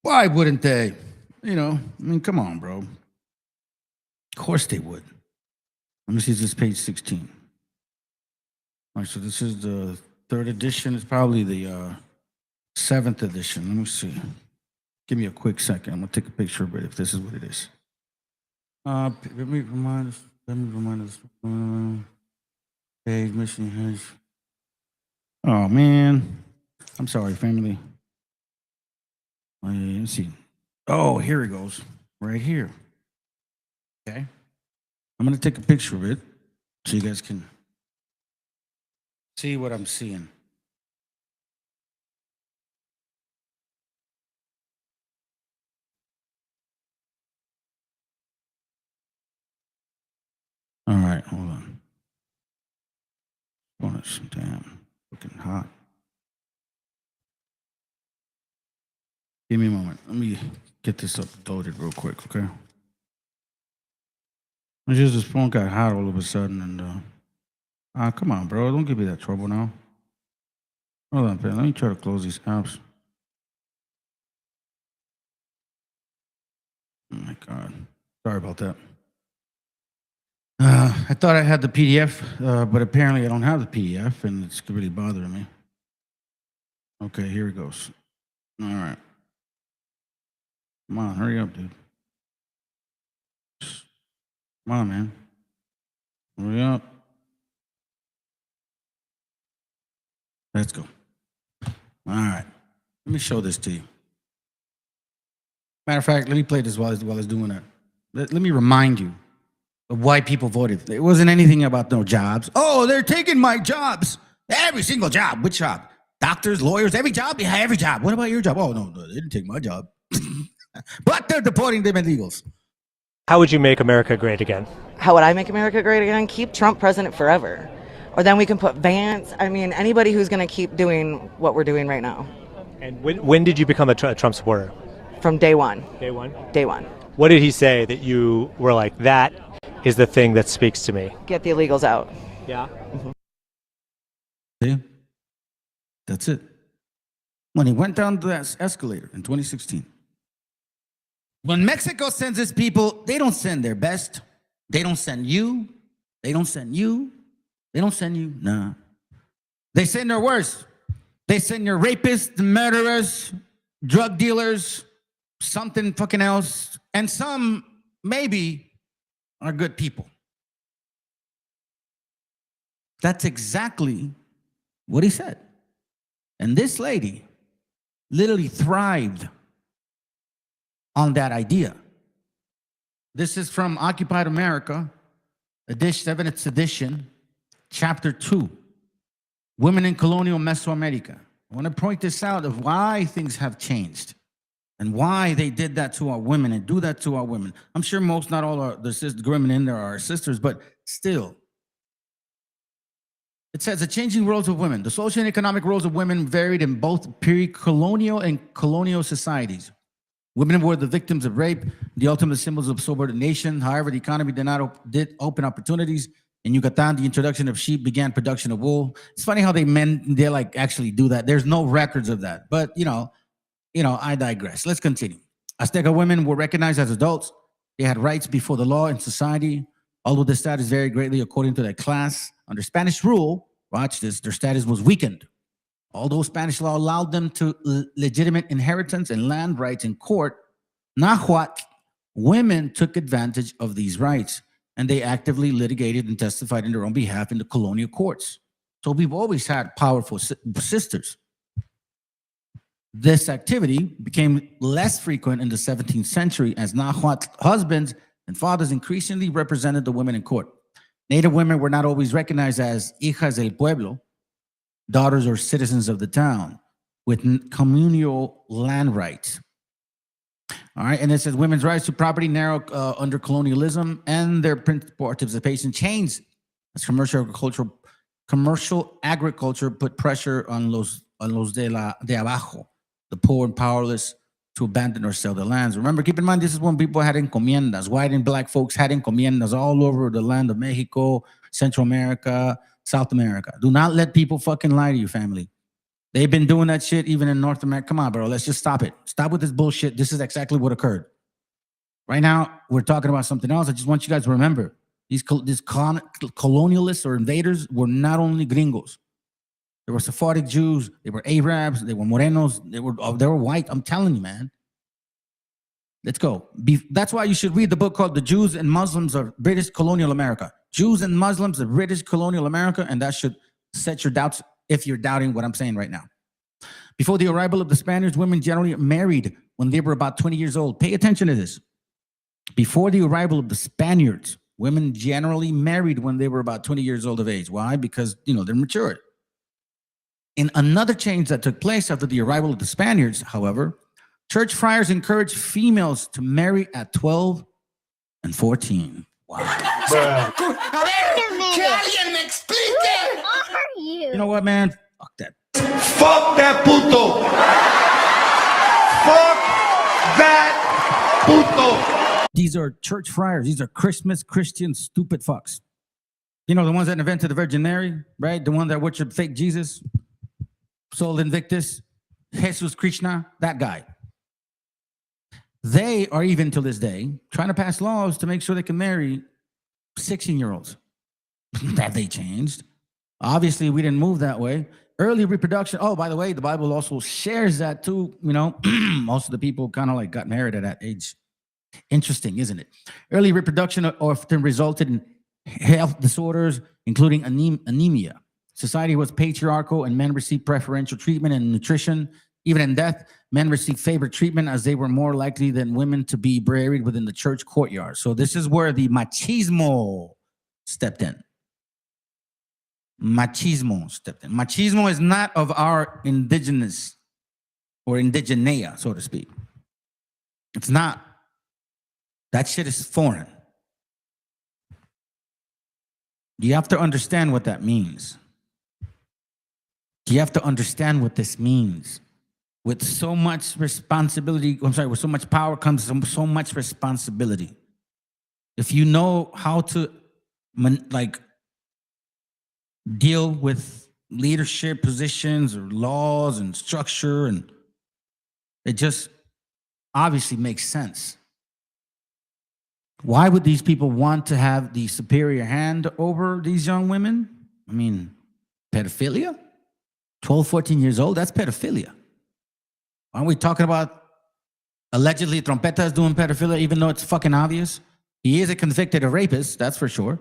Why wouldn't they? Come on, bro. Of course they would. Let me see, is this page 16? All right, so this is the 3rd edition. It's probably the 7th edition. Let me see. Give me a quick second. I'm going to take a picture of it if this is what it is. Let me remind us. Page mission has. Oh, man. I'm sorry, family. Let's see. Oh, here it goes. Right here. Okay. I'm going to take a picture of it so you guys can see what I'm seeing. All right, hold on. Oh, it's damn looking hot. Give me a moment. Let me get this uploaded real quick, okay? It's just this phone got hot all of a sudden, and come on, bro, don't give me that trouble now. Hold on, man. Let me try to close these apps. Oh my God, sorry about that. I thought I had the PDF, but apparently I don't have the PDF, and it's really bothering me. Okay, here it goes. All right. Come on, hurry up, dude. Come on, man. Hurry up. Let's go. All right. Let me show this to you. Matter of fact, let me play this while it's doing that. Let me remind you of why people voted. It wasn't anything about no jobs. Oh, they're taking my jobs. Every single job. Which job? Doctors, lawyers, every job? Yeah, every job. What about your job? Oh, no, they didn't take my job. But they're deporting them illegals. How would you make America great again? How would I make America great again? Keep Trump president forever. Or then we can put Vance. I mean, anybody who's going to keep doing what we're doing right now. And when did you become a Trump supporter? From day one. Day one? Day one. What did he say that you were like, that is the thing that speaks to me? Get the illegals out. Yeah. Mm-hmm. See? That's it. When he went down that escalator in 2016. When Mexico sends its people, they don't send their best. They don't send you. They don't send you. They don't send you. Nah. They send their worst. They send your rapists, murderers, drug dealers, something fucking else. And some, maybe, are good people. That's exactly what he said. And this lady literally thrived on that idea. This is from Occupied America, edition 7th edition, chapter 2, Women in Colonial Mesoamerica. I want to point this out of why things have changed and why they did that to our women and do that to our women. I'm sure most, not all the women in there are our sisters, but still. It says the changing roles of women. The social and economic roles of women varied in both pre-colonial and colonial societies. Women were the victims of rape, the ultimate symbols of subordination. However, the economy did open opportunities. In Yucatan, the introduction of sheep began production of wool. It's funny how they like actually do that. There's no records of that, but you know, I digress. Let's continue. Azteca women were recognized as adults. They had rights before the law in society, although their status varied greatly according to their class. Under Spanish rule, watch this, their status was weakened. Although Spanish law allowed them to legitimate inheritance and land rights in court, Nahuatl women took advantage of these rights, and they actively litigated and testified in their own behalf in the colonial courts. So we've always had powerful sisters. This activity became less frequent in the 17th century as Nahuatl husbands and fathers increasingly represented the women in court. Native women were not always recognized as hijas del pueblo, daughters or citizens of the town, with communal land rights. All right, and it says women's rights to property narrow under colonialism, and their principal participation changed as commercial agriculture put pressure on los de abajo, the poor and powerless, to abandon or sell their lands. Remember, keep in mind, this is when people had encomiendas. White and black folks had encomiendas all over the land of Mexico, Central America, South America. Do not let people fucking lie to you, family. They've been doing that shit even in North America. Come on, bro. Let's just stop it. Stop with this bullshit. This is exactly what occurred. Right now, we're talking about something else. I just want you guys to remember, these colonialists or invaders were not only gringos. They were Sephardic Jews. They were Arabs. They were Morenos. They were white. I'm telling you, man. Let's go. That's why you should read the book called The Jews and Muslims of British Colonial America. Jews and Muslims of British Colonial America, and that should set your doubts if you're doubting what I'm saying right now. Before the arrival of the Spaniards, women generally married when they were about 20 years old. Pay attention to this. Before the arrival of the Spaniards, women generally married when they were about 20 years old of age. Why? Because, they're mature. In another change that took place after the arrival of the Spaniards, however, church friars encouraged females to marry at 12 and 14. Wow. You know what, man? Fuck that. Fuck that puto. Fuck that puto. These are church friars. These are Christmas Christian stupid fucks. You know, the ones that invented the Virgin Mary, right? The one that worshiped fake Jesus, Sol Invictus, Jesus Krishna, that guy. They are even to this day trying to pass laws to make sure they can marry 16-year-olds. That they changed. Obviously, we didn't move that way. Early reproduction. Oh, by the way, the Bible also shares that too. You know, most of the people kind of like got married at that age. Interesting, isn't it? Early reproduction often resulted in health disorders, including anemia. Society was patriarchal and men received preferential treatment and nutrition. Even in death, men received favored treatment as they were more likely than women to be buried within the church courtyard. So this is where the machismo stepped in. Machismo stepped in. Machismo is not of our indigenous or indigenea, so to speak. It's not. That shit is foreign. You have to understand what that means. You have to understand what this means. With so much responsibility, with so much power comes so much responsibility. If you know how to deal with leadership positions or laws and structure, and it just obviously makes sense. Why would these people want to have the superior hand over these young women? I mean, pedophilia? 12, 14 years old, that's pedophilia. Aren't we talking about allegedly Trompetas doing pedophilia, even though it's fucking obvious? He is a convicted rapist, that's for sure.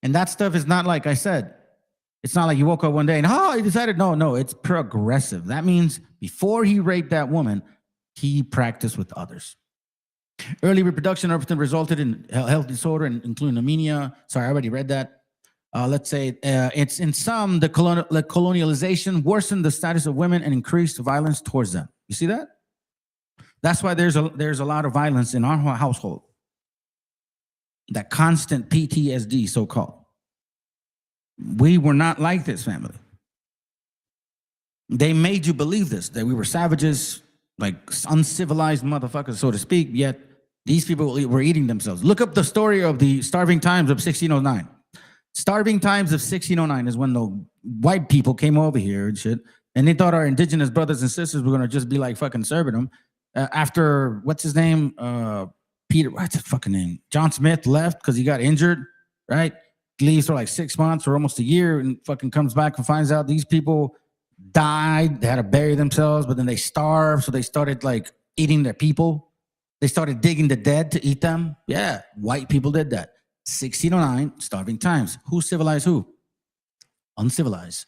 And that stuff is not like I said. It's not like you woke up one day and, he decided, no, it's progressive. That means before he raped that woman, he practiced with others. Early reproduction often resulted in health disorder, including anemia. Sorry, I already read that. Let's say it's in some, the colonialization worsened the status of women and increased violence towards them. You see that? That's why there's a lot of violence in our household. That constant PTSD, so-called. We were not like this family. They made you believe this, that we were savages, like uncivilized motherfuckers, so to speak, yet these people were eating themselves. Look up the story of the starving times of 1609. Starving times of 1609 is when the white people came over here and shit, and they thought our indigenous brothers and sisters were gonna just be like fucking serving them. After, what's his name? Peter, what's his fucking name? John Smith left because he got injured, right? Leaves for like 6 months or almost a year and fucking comes back and finds out these people died. They had to bury themselves, but then they starved. So they started like eating their people. They started digging the dead to eat them. Yeah, white people did that. 1609, starving times. Who civilized who? Uncivilized.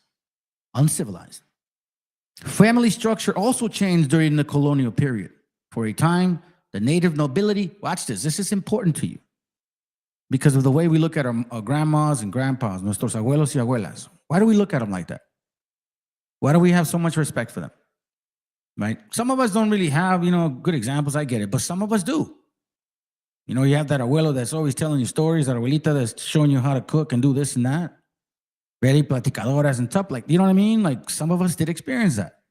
Uncivilized. Family structure also changed during the colonial period. For a time, the native nobility, watch this is important to you. Because of the way we look at our grandmas and grandpas, nuestros abuelos y abuelas. Why do we look at them like that? Why do we have so much respect for them? Right? Some of us don't really have, good examples, I get it, but some of us do. You have that abuelo that's always telling you stories, that abuelita that's showing you how to cook and do this and that. Very platicadoras and stuff, you know what I mean? Like some of us did experience that.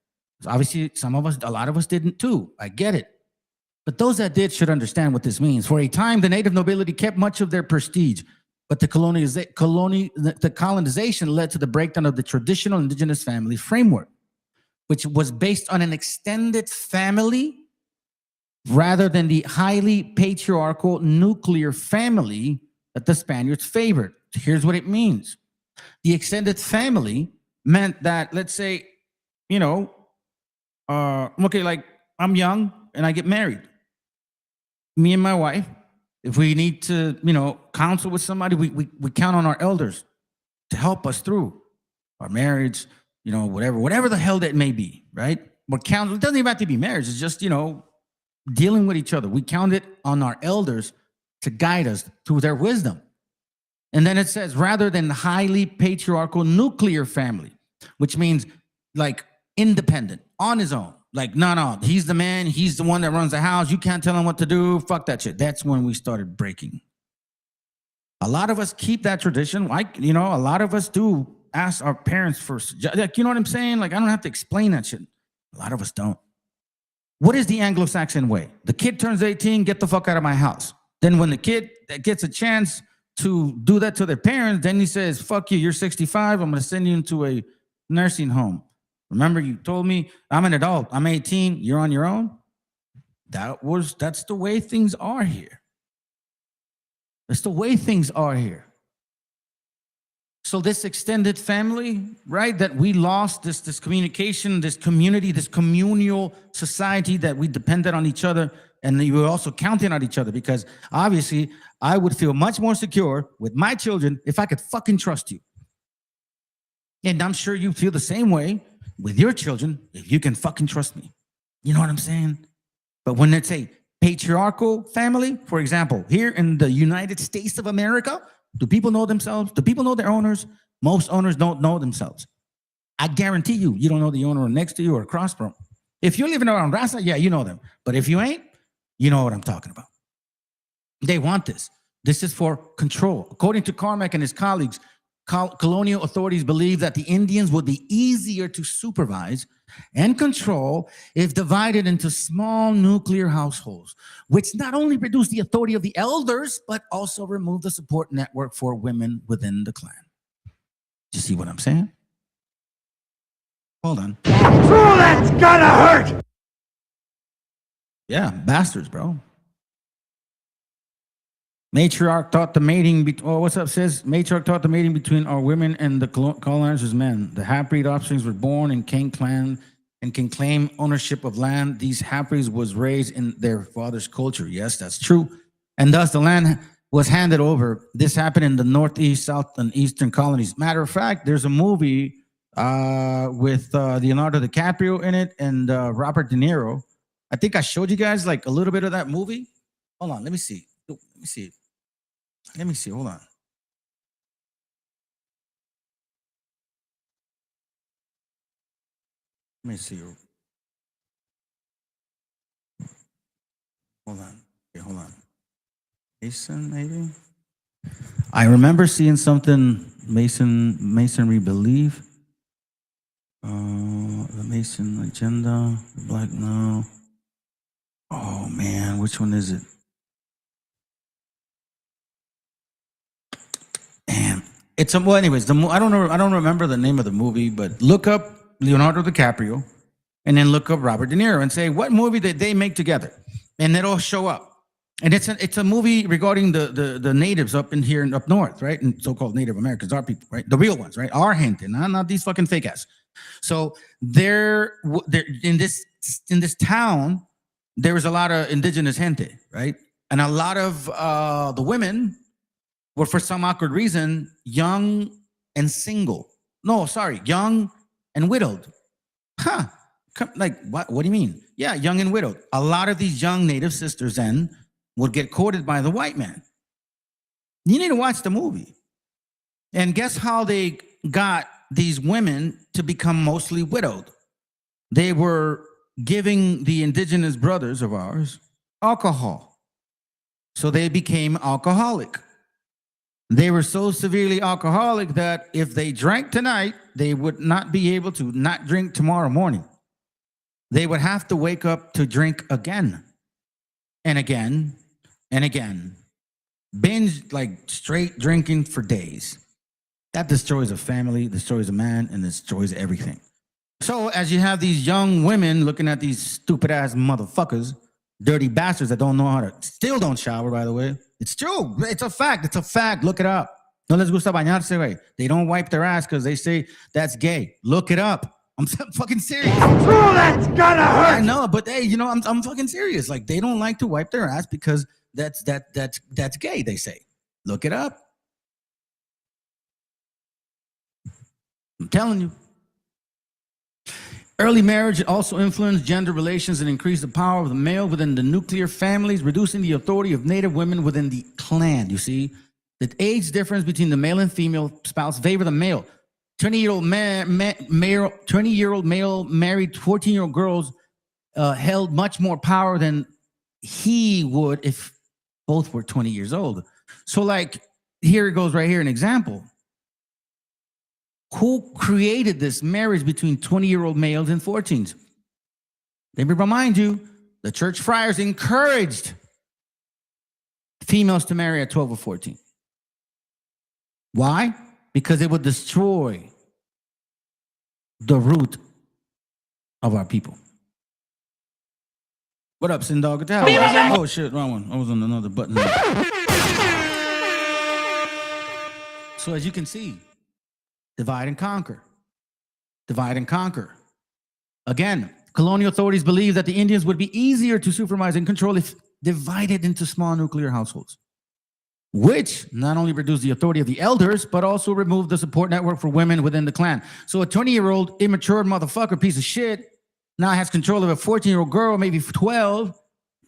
Obviously, a lot of us didn't too. I get it. But those that did should understand what this means. For a time, the native nobility kept much of their prestige, but the colonization led to the breakdown of the traditional indigenous family framework, which was based on an extended family rather than the highly patriarchal nuclear family that the Spaniards favored. Here's what it means. The extended family meant that, let's say, like I'm young and I get married. Me and my wife, if we need to, counsel with somebody, we count on our elders to help us through our marriage, whatever the hell that may be, right? But counsel, it doesn't even have to be marriage. It's just, dealing with each other. We count it on our elders to guide us through their wisdom. And then it says, rather than highly patriarchal nuclear family, which means like independent, on his own. Like, no, he's the man. He's the one that runs the house. You can't tell him what to do. Fuck that shit. That's when we started breaking. A lot of us keep that tradition. Like, a lot of us do ask our parents for, like, you know what I'm saying? Like, I don't have to explain that shit. A lot of us don't. What is the Anglo-Saxon way? The kid turns 18, get the fuck out of my house. Then when the kid gets a chance to do that to their parents, then he says, fuck you, you're 65, I'm going to send you into a nursing home. Remember, you told me I'm an adult, I'm 18, you're on your own? That's the way things are here. That's the way things are here. So this extended family, right, that we lost, this communication, this community, this communal society that we depended on each other, and we were also counting on each other, because obviously I would feel much more secure with my children if I could fucking trust you. And I'm sure you feel the same way with your children if you can fucking trust me. You know what I'm saying? But when it's a patriarchal family, for example, here in the United States of America, do people know themselves? Do people know their owners? Most owners don't know themselves. I guarantee you don't know the owner next to you or across from. If you're living around Raza, yeah, you know them. But if you ain't, you know what I'm talking about. They want this. This is for control. According to Carmack and his colleagues, colonial authorities believe that the Indians would be easier to supervise and control if divided into small nuclear households, which not only reduce the authority of the elders, but also remove the support network for women within the clan. You see what I'm saying? Hold on. Oh, that's gotta hurt! Yeah, bastards, bro. Matriarch taught the mating. What's up, sis? Matriarch taught the mating between our women and the colonizers' men. The half-breed offsprings were born in King clan and can claim ownership of land. These half-breeds was raised in their father's culture. Yes, that's true. And thus the land was handed over. This happened in the Northeast, South, and Eastern colonies. Matter of fact, there's a movie with Leonardo DiCaprio in it and Robert De Niro. I think I showed you guys like a little bit of that movie. Hold on, let me see. Let me see, hold on. Let me see. Hold on. Okay, hold on. Mason, maybe? I remember seeing something, Masonry belief. The Mason agenda, the Black now. Oh man, which one is it? Damn. It's a, well, anyways, I don't remember the name of the movie, but look up Leonardo DiCaprio and then look up Robert De Niro and say, what movie did they make together? And it'll show up. And it's a movie regarding the natives up in here and up north, right? And so-called Native Americans, our people, right? The real ones, right? Our gente, not these fucking fake ass. So they're in this town, there was a lot of indigenous gente, right? And a lot of the women were, for some awkward reason, young and single. No, sorry, young and widowed. Huh? Like what? What do you mean? Yeah, young and widowed. A lot of these young native sisters then would get courted by the white man. You need to watch the movie. And guess how they got these women to become mostly widowed? They were giving the indigenous brothers of ours alcohol. So they became alcoholic. They were so severely alcoholic that if they drank tonight, they would not be able to not drink tomorrow morning. They would have to wake up to drink again and again and again. Binge, like straight drinking for days. That destroys a family, destroys a man, and destroys everything. So as you have these young women looking at these stupid ass motherfuckers, dirty bastards that don't know how to, still don't shower, by the way. It's true. It's a fact. It's a fact. Look it up. No les gusta bañarse, güey. They don't wipe their ass because they say that's gay. Look it up. I'm fucking serious. Oh, that's gonna hurt. I know, but hey, you know, I'm fucking serious. Like they don't like to wipe their ass because that's gay, they say. Look it up. I'm telling you. Early marriage also influenced gender relations and increased the power of the male within the nuclear families, reducing the authority of native women within the clan. You see, the age difference between the male and female spouse favor the male. 20-year-old male married 14-year-old girls held much more power than he would if both were 20 years old. So like, here it goes right here, an example. Who created this marriage between 20-year-old males and 14s? Let me remind you, the church friars encouraged females to marry at 12 or 14. Why? Because it would destroy the root of our people. What up, Sin Dog? Oh shit, wrong one. I was on another button. So as you can see, divide and conquer. Divide and conquer. Again, colonial authorities believed that the Indians would be easier to supervise and control if divided into small nuclear households, which not only reduced the authority of the elders, but also removed the support network for women within the clan. So a 20-year-old immature motherfucker piece of shit now has control of a 14-year-old girl, maybe 12.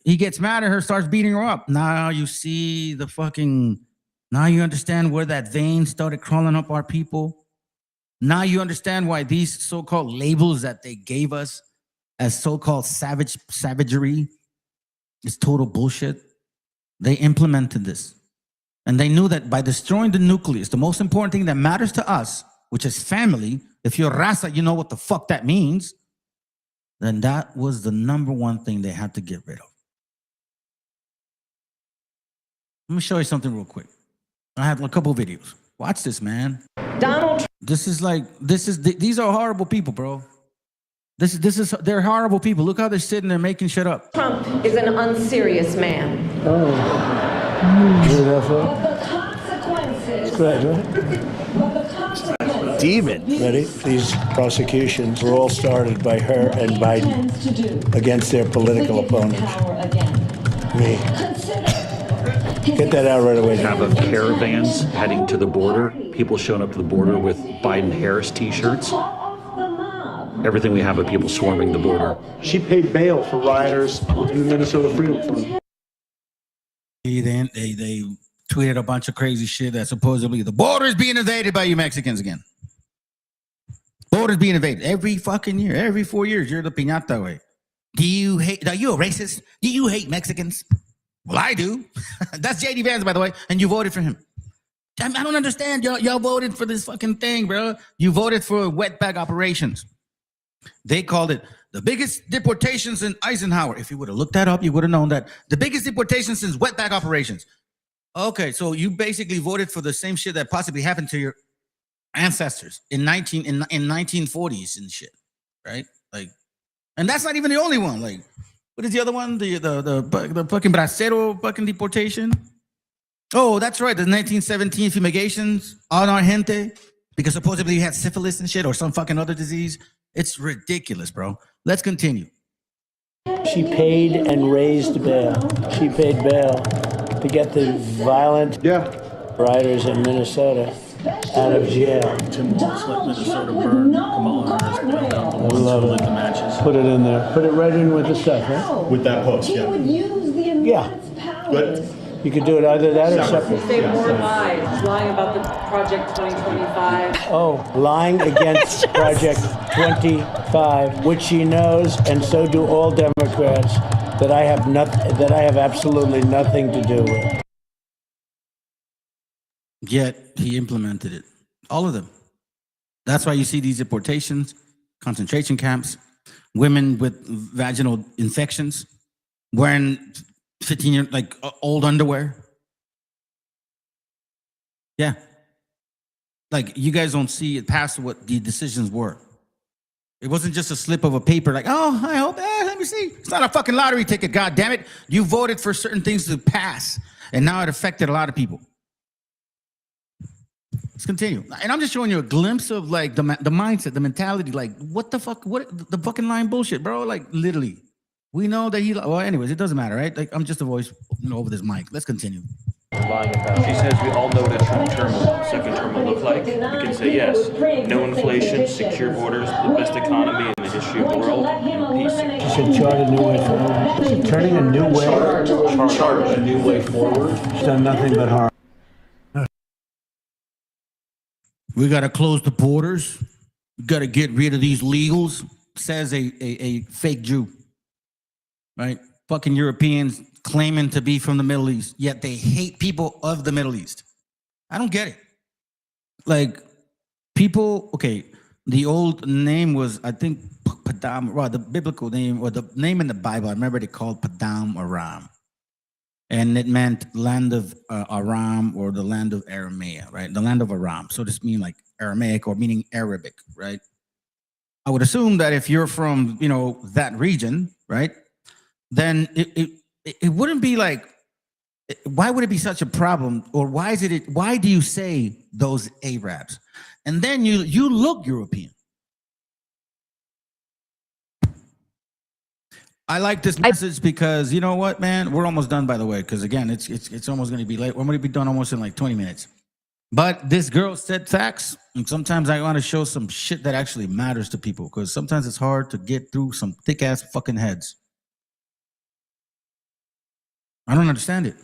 He gets mad at her, starts beating her up. Now you see the fucking, now you understand where that vein started crawling up our people. Now you understand why these so-called labels that they gave us as so-called savagery is total bullshit. They implemented this. And they knew that by destroying the nucleus, the most important thing that matters to us, which is family, if you're Rasa, you know what the fuck that means, then that was the number one thing they had to get rid of. Let me show you something real quick. I have a couple videos. Watch this, man. Donald. These are horrible people, bro. They're horrible people. Look how they're sitting there making shit up. Trump is an unserious man. Oh. But the consequences. Demon. Ready? These prosecutions were all started by her and Biden against their political opponents. Me. Get that out right away. Have of caravans heading to the border, people showing up to the border with Biden-Harris t-shirts. Everything we have of people swarming the border. She paid bail for rioters in the Minnesota Freedom Fund. They tweeted a bunch of crazy shit that supposedly the border is being invaded by you Mexicans again. Border's being invaded every fucking year, every 4 years. You're the piñata way. Are you a racist? Do you hate Mexicans? Well, I do. That's JD Vance, by the way, and you voted for him. I don't understand. Y'all voted for this fucking thing, bro. You voted for wetback operations. They called it the biggest deportation since Eisenhower. If you would have looked that up, you would have known that the biggest deportation since wetback operations. Okay, so you basically voted for the same shit that possibly happened to your ancestors in 1940s and shit, right? Like, and that's not even the only one. Like, what is the other one? The fucking bracero fucking deportation. Oh, that's right. The 1917 fumigations on our gente because supposedly you had syphilis and shit or some fucking other disease. It's ridiculous, bro. Let's continue. She paid and raised bail. She paid bail to get the violent rioters in Minnesota out of jail. Tim Walz let Minnesota burn. Kamala Harris burned down the ones who lit the matches. Put it in there. Put it right in with the stuff, right? With that post, He would use the immense powers. Good. You could do it either that or separate. Say more lies, lying about the Project 2025. Oh, lying against Project 25, which she knows, and so do all Democrats, that I have absolutely nothing to do with. Yet he implemented it. All of them. That's why you see these deportations, concentration camps, women with vaginal infections, wearing 15-year like old underwear. Yeah. Like you guys don't see it past what the decisions were. It wasn't just a slip of a paper like, oh, I hope, let me see. It's not a fucking lottery ticket, God damn it. You voted for certain things to pass, and now it affected a lot of people. Let's continue. And I'm just showing you a glimpse of like the mindset, the mentality, like what the fuck, what the fucking line bullshit, bro. Like literally, we know that well, anyways, it doesn't matter, right? Like I'm just a voice, over this mic. Let's continue. She says we all know what a Trump term, second term will look like. We can say yes, no inflation, secure borders, the best economy in the history of the world, and peace. She said chart a new way forward. Turning a new way. Chart a new way forward. She's done nothing but harm. We got to close the borders. We got to get rid of these legals, says a fake Jew, right? Fucking Europeans claiming to be from the Middle East, yet they hate people of the Middle East. I don't get it. Like, people, okay, The old name was, I think, Padam, well, the biblical name, or the name in the Bible, I remember they called Padam Aram. And it meant land of Aram, or the land of Aramea, right? The land of Aram. So this means like Aramaic, or meaning Arabic, right? I would assume that if you're from, that region, right, then it wouldn't be like, why would it be such a problem? Or why do you say those Arabs? And then you look European. I like this message because, you know what, man? We're almost done, by the way, because again, it's almost going to be late. We're going to be done almost in like 20 minutes. But this girl said facts, and sometimes I want to show some shit that actually matters to people, because sometimes it's hard to get through some thick-ass fucking heads. I don't understand it.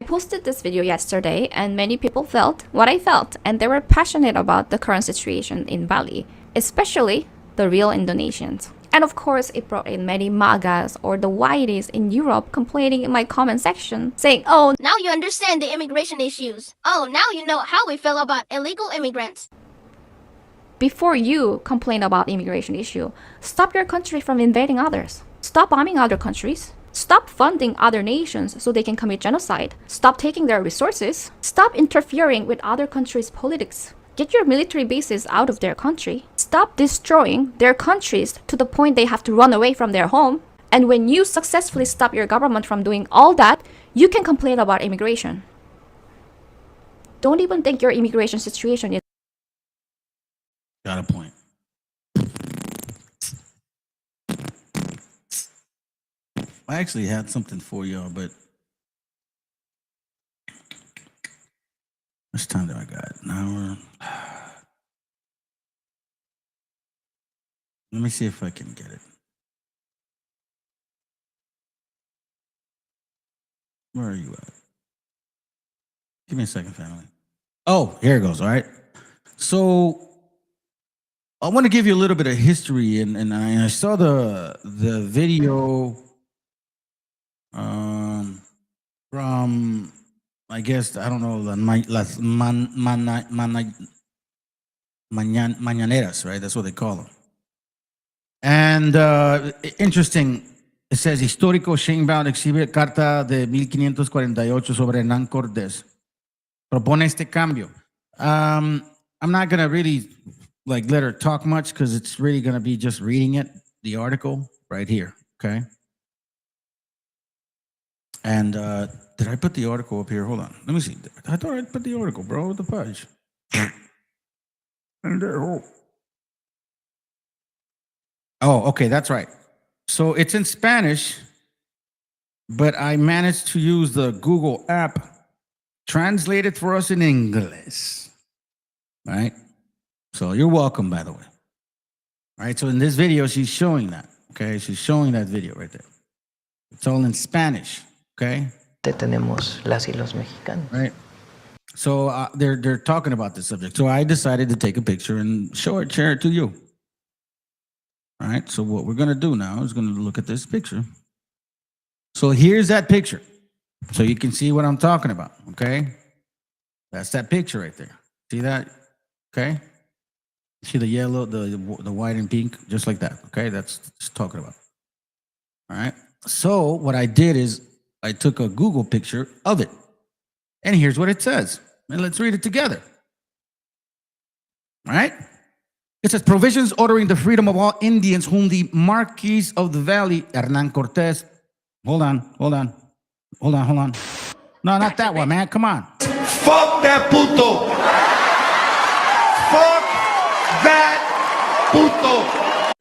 I posted this video yesterday, and many people felt what I felt, and they were passionate about the current situation in Bali, especially the real Indonesians. And of course, it brought in many MAGAs or the whiteys in Europe complaining in my comment section, saying, "Oh, now you understand the immigration issues. Oh, now you know how we feel about illegal immigrants." Before you complain about immigration issue, stop your country from invading others. Stop bombing other countries. Stop funding other nations so they can commit genocide. Stop taking their resources. Stop interfering with other countries' politics. Get your military bases out of their country. Stop destroying their countries to the point they have to run away from their home. And when you successfully stop your government from doing all that, you can complain about immigration. Don't even think your immigration situation is... Got a point. I actually had something for y'all, but how much time do I got? An hour. Let me see if I can get it. Where are you at? Give me a second, family. Oh, here it goes. All right. So I want to give you a little bit of history, and I saw the video from, I guess, I don't know, las mañaneras, right? That's what they call them. And interesting, it says, histórico Sheinbaum exhibe carta de 1548 sobre Hernán Cortés. Propone este cambio. I'm not going to really let her talk much, because it's really going to be just reading it, the article right here, okay? And did I put the article up here? Hold on. Let me see. I thought I put the article, bro, with the fudge. And oh, okay, that's right. So it's in Spanish, but I managed to use the Google app, translate it for us in English. Right? So you're welcome, by the way. All right, so in this video, she's showing that. Okay, she's showing that video right there. It's all in Spanish. Okay. Tenemos las y los mexicanos. Right. So they're talking about this subject. So I decided to take a picture and share it to you. All right. So what we're gonna do now is gonna look at this picture. So here's that picture, so you can see what I'm talking about. Okay. That's that picture right there. See that? Okay. See the yellow, the white and pink, just like that. Okay. That's just talking about. All right. So what I did is I took a Google picture of it. And here's what it says. And let's read it together. All right? It says, provisions ordering the freedom of all Indians whom the Marquis of the Valley, Hernán Cortés. Hold on. No, not that one, man. Come on. Fuck that puto. Fuck that puto.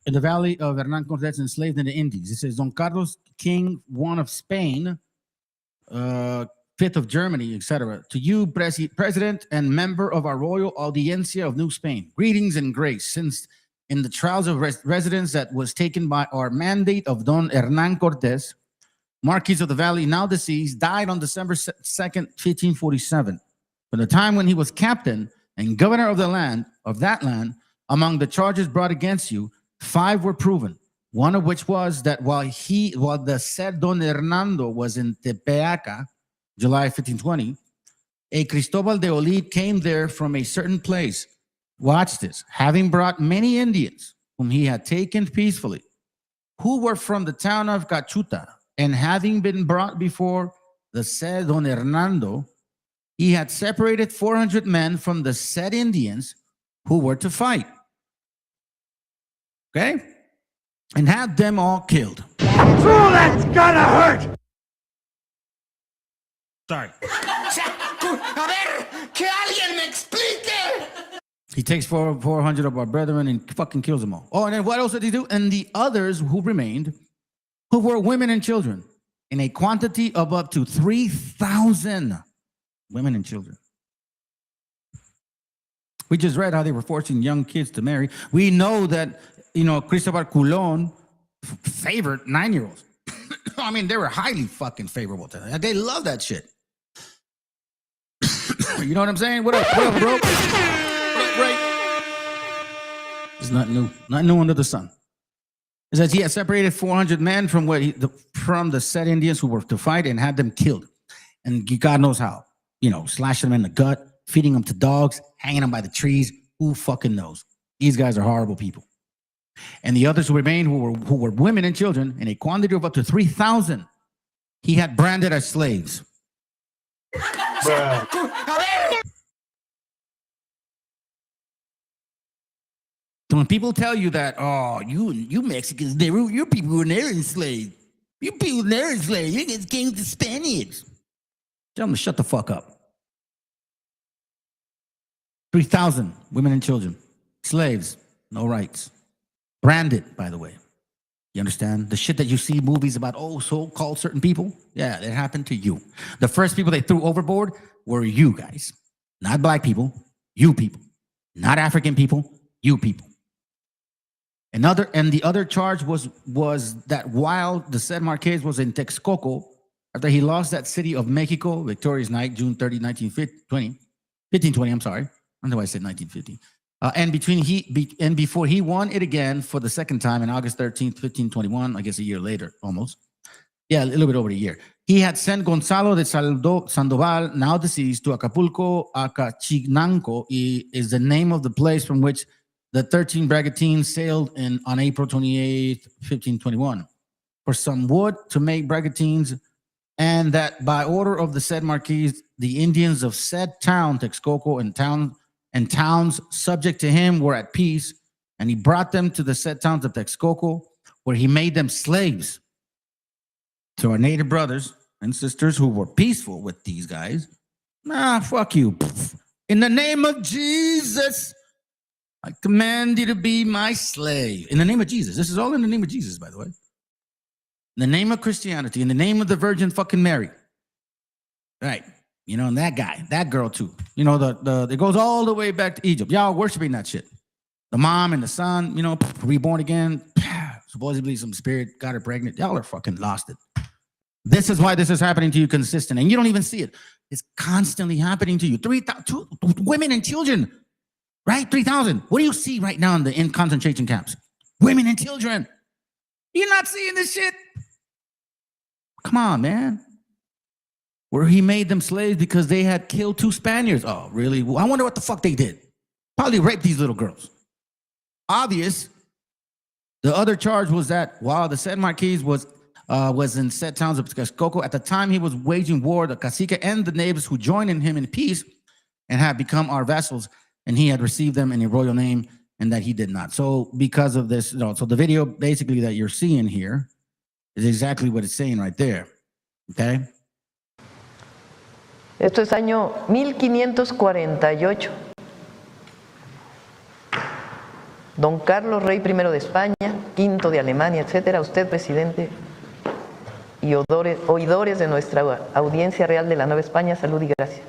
In the valley of Hernán Cortés enslaved in the Indies. It says, Don Carlos, King I of Spain, 5th of Germany, etc. To you, President and member of our Royal Audiencia of New Spain, greetings and grace, since in the trials of residence that was taken by our mandate of Don Hernán Cortés, Marquis of the Valley, now deceased, died on December 2nd, 1547. From the time when he was captain and governor of that land, among the charges brought against you, 5 were proven. One of which was that while the said Don Hernando was in Tepeaca, July 1520, a Cristobal de Olid came there from a certain place watch this, having brought many Indians whom he had taken peacefully, who were from the town of Cachuta, and having been brought before the said Don Hernando, he had separated 400 men from the said Indians who were to fight. Okay? And had them all killed. Oh, that's gonna hurt! Sorry. A ver, que alguien me explique! He takes 400 of our brethren and fucking kills them all. Oh, and then what else did he do? And the others who remained, who were women and children, in a quantity of up to 3,000 women and children. We just read how they were forcing young kids to marry. We know that, Cristobal Colon favored 9-year-olds. I mean, they were highly fucking favorable to that. They love that shit. You know what I'm saying? What up, bro? Right. It's not new. Not new under the sun. It says he had separated 400 men from the said Indians who were to fight and had them killed. And God knows how. Slashing them in the gut, feeding them to dogs, hanging them by the trees. Who fucking knows? These guys are horrible people. And the others who remained, who were women and children, in a quantity of up to 3,000, he had branded as slaves. So when people tell you that, oh, you Mexicans, your people were never enslaved. You people were never enslaved. You guys came to Spaniards. Tell them to shut the fuck up. 3,000 women and children, slaves, no rights. Branded, by the way. You understand? The shit that you see movies about, so-called certain people, yeah, that happened to you. The first people they threw overboard were you guys. Not black people, you people. Not African people, you people. And the other charge was that while the said Marquez was in Texcoco, after he lost that city of Mexico, Victoria's Night, June 30, 1520, I'm sorry. I don't know why I said 1950. And before he won it again for the second time on August 13th, 1521, I guess a year later, almost. Yeah, a little bit over a year. He had sent Gonzalo de Sandoval, now deceased, to Acapulco. Acachinanco is the name of the place from which the 13 brigantines sailed on April 28th, 1521, for some wood to make brigantines, and that by order of the said Marquis, the Indians of said town, Texcoco, and towns subject to him were at peace, and he brought them to the said towns of Texcoco, where he made them slaves. So our native brothers and sisters who were peaceful with these guys, fuck you. In the name of Jesus, I command you to be my slave. In the name of Jesus. This is all in the name of Jesus, by the way. In the name of Christianity, in the name of the Virgin fucking Mary. Right. And that guy, that girl too. It goes all the way back to Egypt. Y'all worshiping that shit. The mom and the son, reborn again. Supposedly some spirit got her pregnant. Y'all are fucking lost it. This is why this is happening to you consistent. And you don't even see it. It's constantly happening to you. 3,000 women and children. Right? 3,000. What do you see right now in concentration camps? Women and children. You're not seeing this shit? Come on, man. Where he made them slaves because they had killed 2 Spaniards. Oh, really? I wonder what the fuck they did. Probably raped these little girls. Obvious. The other charge was that while the said Marquis was in said towns of Texcoco, at the time he was waging war, the cacique and the neighbors who joined in him in peace and had become our vassals, and he had received them in a royal name, and that he did not. So because of this, so the video basically that you're seeing here is exactly what it's saying right there. Okay? Esto es año 1548. Don Carlos, rey primero de España, quinto de Alemania, etcétera, usted, presidente, y oidores de nuestra audiencia real de la Nueva España, salud y gracia.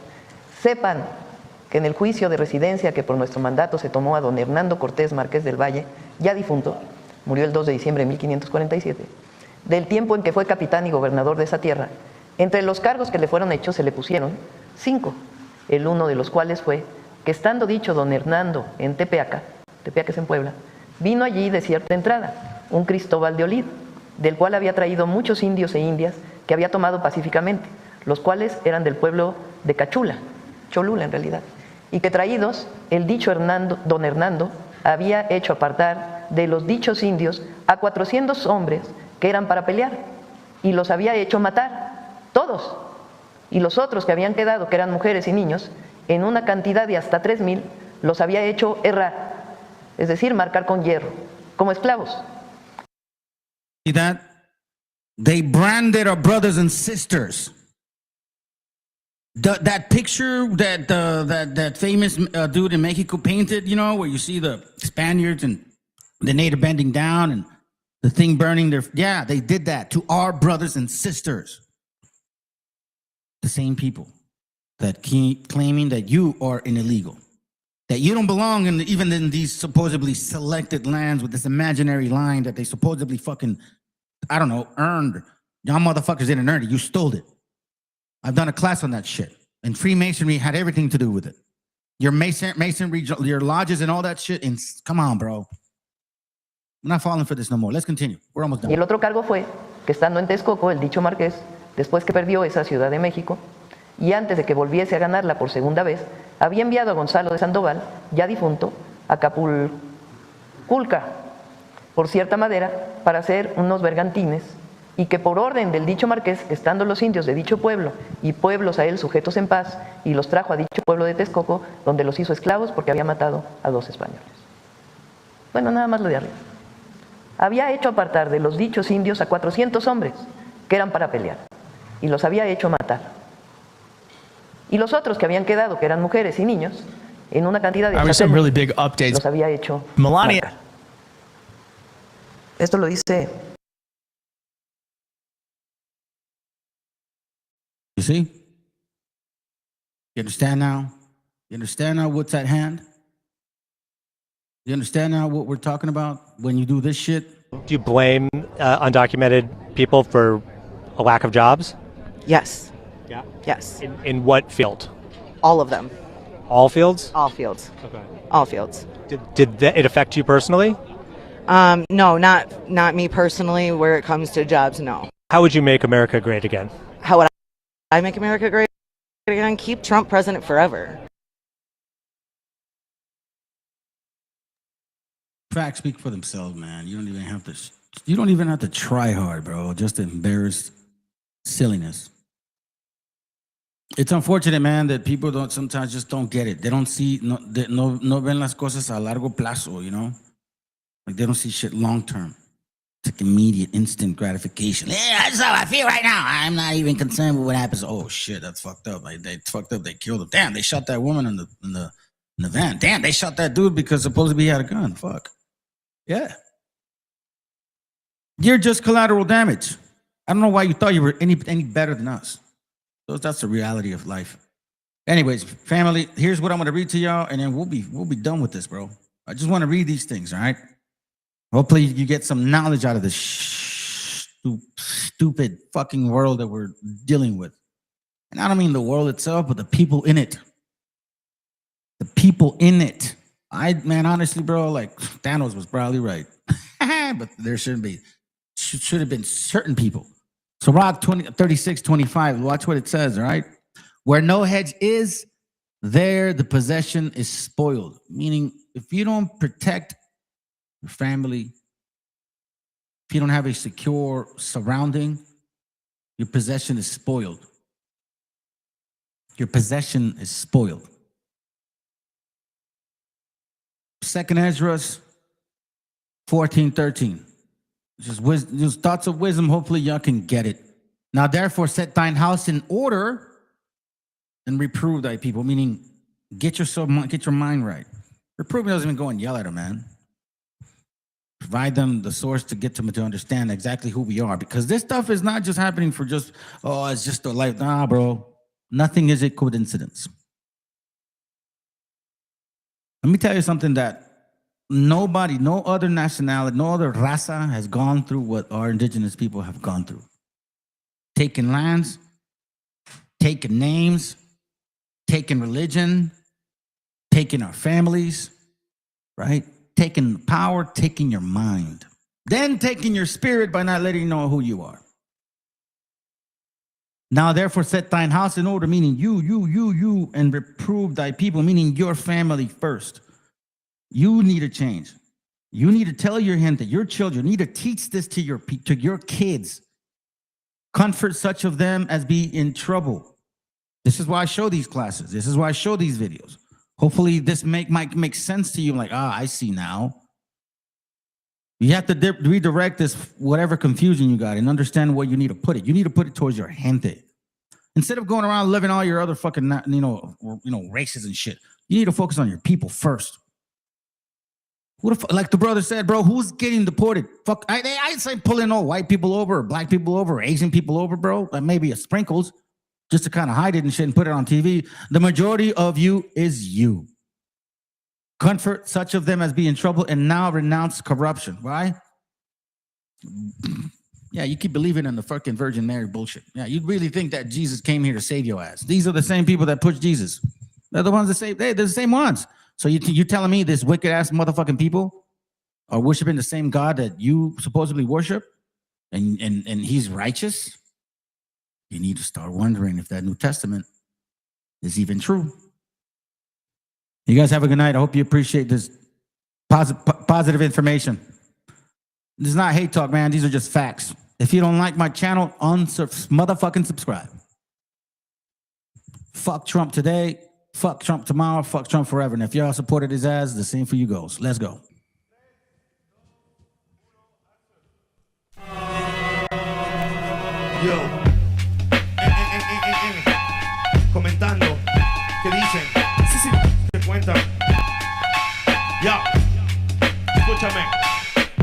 Sepan que en el juicio de residencia que por nuestro mandato se tomó a don Hernando Cortés Márquez del Valle, ya difunto, murió el 2 de diciembre de 1547, del tiempo en que fue capitán y gobernador de esa tierra, entre los cargos que le fueron hechos se le pusieron 5, el uno de los cuales fue que estando dicho don Hernando en Tepeaca es en Puebla, vino allí de cierta entrada un Cristóbal de Olid, del cual había traído muchos indios e indias que había tomado pacíficamente, los cuales eran del pueblo de Cholula en realidad, y que traídos, el dicho don Hernando había hecho apartar de los dichos indios a 400 hombres que eran para pelear, y los había hecho matar, todos. Y los otros que habían quedado, que eran mujeres y niños, en una cantidad de hasta 3,000, los había hecho errar, es decir, marcar con hierro, como esclavos. See that? They branded our brothers and sisters. That picture that famous dude in Mexico painted, you know, where you see the Spaniards and the native bending down and the thing burning their, yeah, they did that to our brothers and sisters. The same people that keep claiming that you are an illegal, that you don't belong in even in these supposedly selected lands with this imaginary line that they supposedly fucking, I don't know, earned. Y'all motherfuckers didn't earn it. You stole it. I've done a class on that shit. And Freemasonry had everything to do with it. Your masonry, your lodges and all that shit. And come on, bro. I'm not falling for this no more. Let's continue. We're almost done. Y el otro cargo fue que estando en Texcoco, el dicho marqués, después que perdió esa Ciudad de México, y antes de que volviese a ganarla por segunda vez, había enviado a Gonzalo de Sandoval, ya difunto, a Capulculca, por cierta madera, para hacer unos bergantines, y que por orden del dicho marqués, estando los indios de dicho pueblo y pueblos a él sujetos en paz, y los trajo a dicho pueblo de Texcoco, donde los hizo esclavos porque había matado a 2 españoles. Bueno, nada más lo de arriba. Había hecho apartar de los dichos indios a 400 hombres que eran para pelear, y los había hecho matar. Y los otros que habían quedado, que eran mujeres y niños, en una cantidad de some really big updates. los había hecho Melania. marcar. Esto lo dice. You see? You understand now? You understand now what's at hand? You understand now what we're talking about when you do this shit? Do you blame undocumented people for a lack of jobs? Yes. Yeah. Yes. In what field? All of them. All fields? All fields. Okay. All fields. Did it affect you personally? No, not me personally. Where it comes to jobs, no. How would you make America great again? How would I make America great again? Keep Trump president forever. Facts speak for themselves, man. You don't even have to. You don't even have to try hard, bro. Just to embarrass silliness. It's unfortunate, man, that people don't sometimes just don't get it. They don't see no ven las cosas a largo plazo, you know? Like they don't see shit long term. It's like immediate, instant gratification. Yeah, that's how I feel right now. I'm not even concerned with what happens. Oh shit, that's fucked up. Like they fucked up. They killed him. Damn, they shot that woman in the van. Damn, they shot that dude because supposedly he had a gun. Fuck. Yeah. You're just collateral damage. I don't know why you thought you were any better than us. So that's the reality of life. Anyways, family, here's what I'm going to read to y'all, and then we'll be done with this, bro. I just want to read these things, all right? Hopefully you get some knowledge out of this stupid fucking world that we're dealing with. And I don't mean the world itself, but the people in it. The people in it. Man, honestly, bro, like Thanos was probably right. But there should have been certain people. So Rock 36:25, watch what it says, all right? Where no hedge is, there the possession is spoiled. Meaning, if you don't protect your family, if you don't have a secure surrounding, your possession is spoiled. Your possession is spoiled. Second Ezra 14:13. Just thoughts of wisdom. Hopefully y'all can get it. Now therefore set thine house in order and reprove thy people. Meaning get your mind right. Reprove doesn't even go and yell at them, man. Provide them the source to get them to understand exactly who we are. Because this stuff is not just happening for just, oh, it's just a life. Nah, bro. Nothing is a coincidence. Let me tell you something that nobody, no other nationality, no other raza has gone through what our indigenous people have gone through. Taking lands, taking names, taking religion, taking our families, right? Taking power, taking your mind. Then taking your spirit by not letting you know who you are. Now therefore set thine house in order, meaning you, and reprove thy people, meaning your family first. You need to change. You need to tell your gente, your children, you need to teach this to your kids. Comfort such of them as be in trouble. This is why I show these classes. This is why I show these videos. Hopefully this might make sense to you. Like, I see now. You have to redirect this, whatever confusion you got, and understand where you need to put it. You need to put it towards your gente. Instead of going around living all your other fucking, races and shit, you need to focus on your people first. Who the fuck, like the brother said, bro, who's getting deported? Fuck, I ain't saying pulling all white people over, or black people over, or Asian people over, bro. Like maybe a sprinkles, just to kind of hide it and shit and put it on TV. The majority of you is you. Comfort such of them as be in trouble and now renounce corruption. Why? Yeah, you keep believing in the fucking Virgin Mary bullshit. Yeah, you really think that Jesus came here to save your ass. These are the same people that push Jesus. They're the ones that say, they're the same ones. So you telling me this wicked ass motherfucking people are worshiping the same God that you supposedly worship, and he's righteous? You need to start wondering if that New Testament is even true. You guys have a good night. I hope you appreciate this positive information. This is not hate talk, man. These are just facts. If you don't like my channel, motherfucking subscribe. Fuck Trump today. Fuck Trump tomorrow. Fuck Trump forever. And if y'all supported his ass, the same for you goes. Let's go. Yo. Comentando. ¿Qué dicen? Sí. Se cuentan. Ya. Escúchame.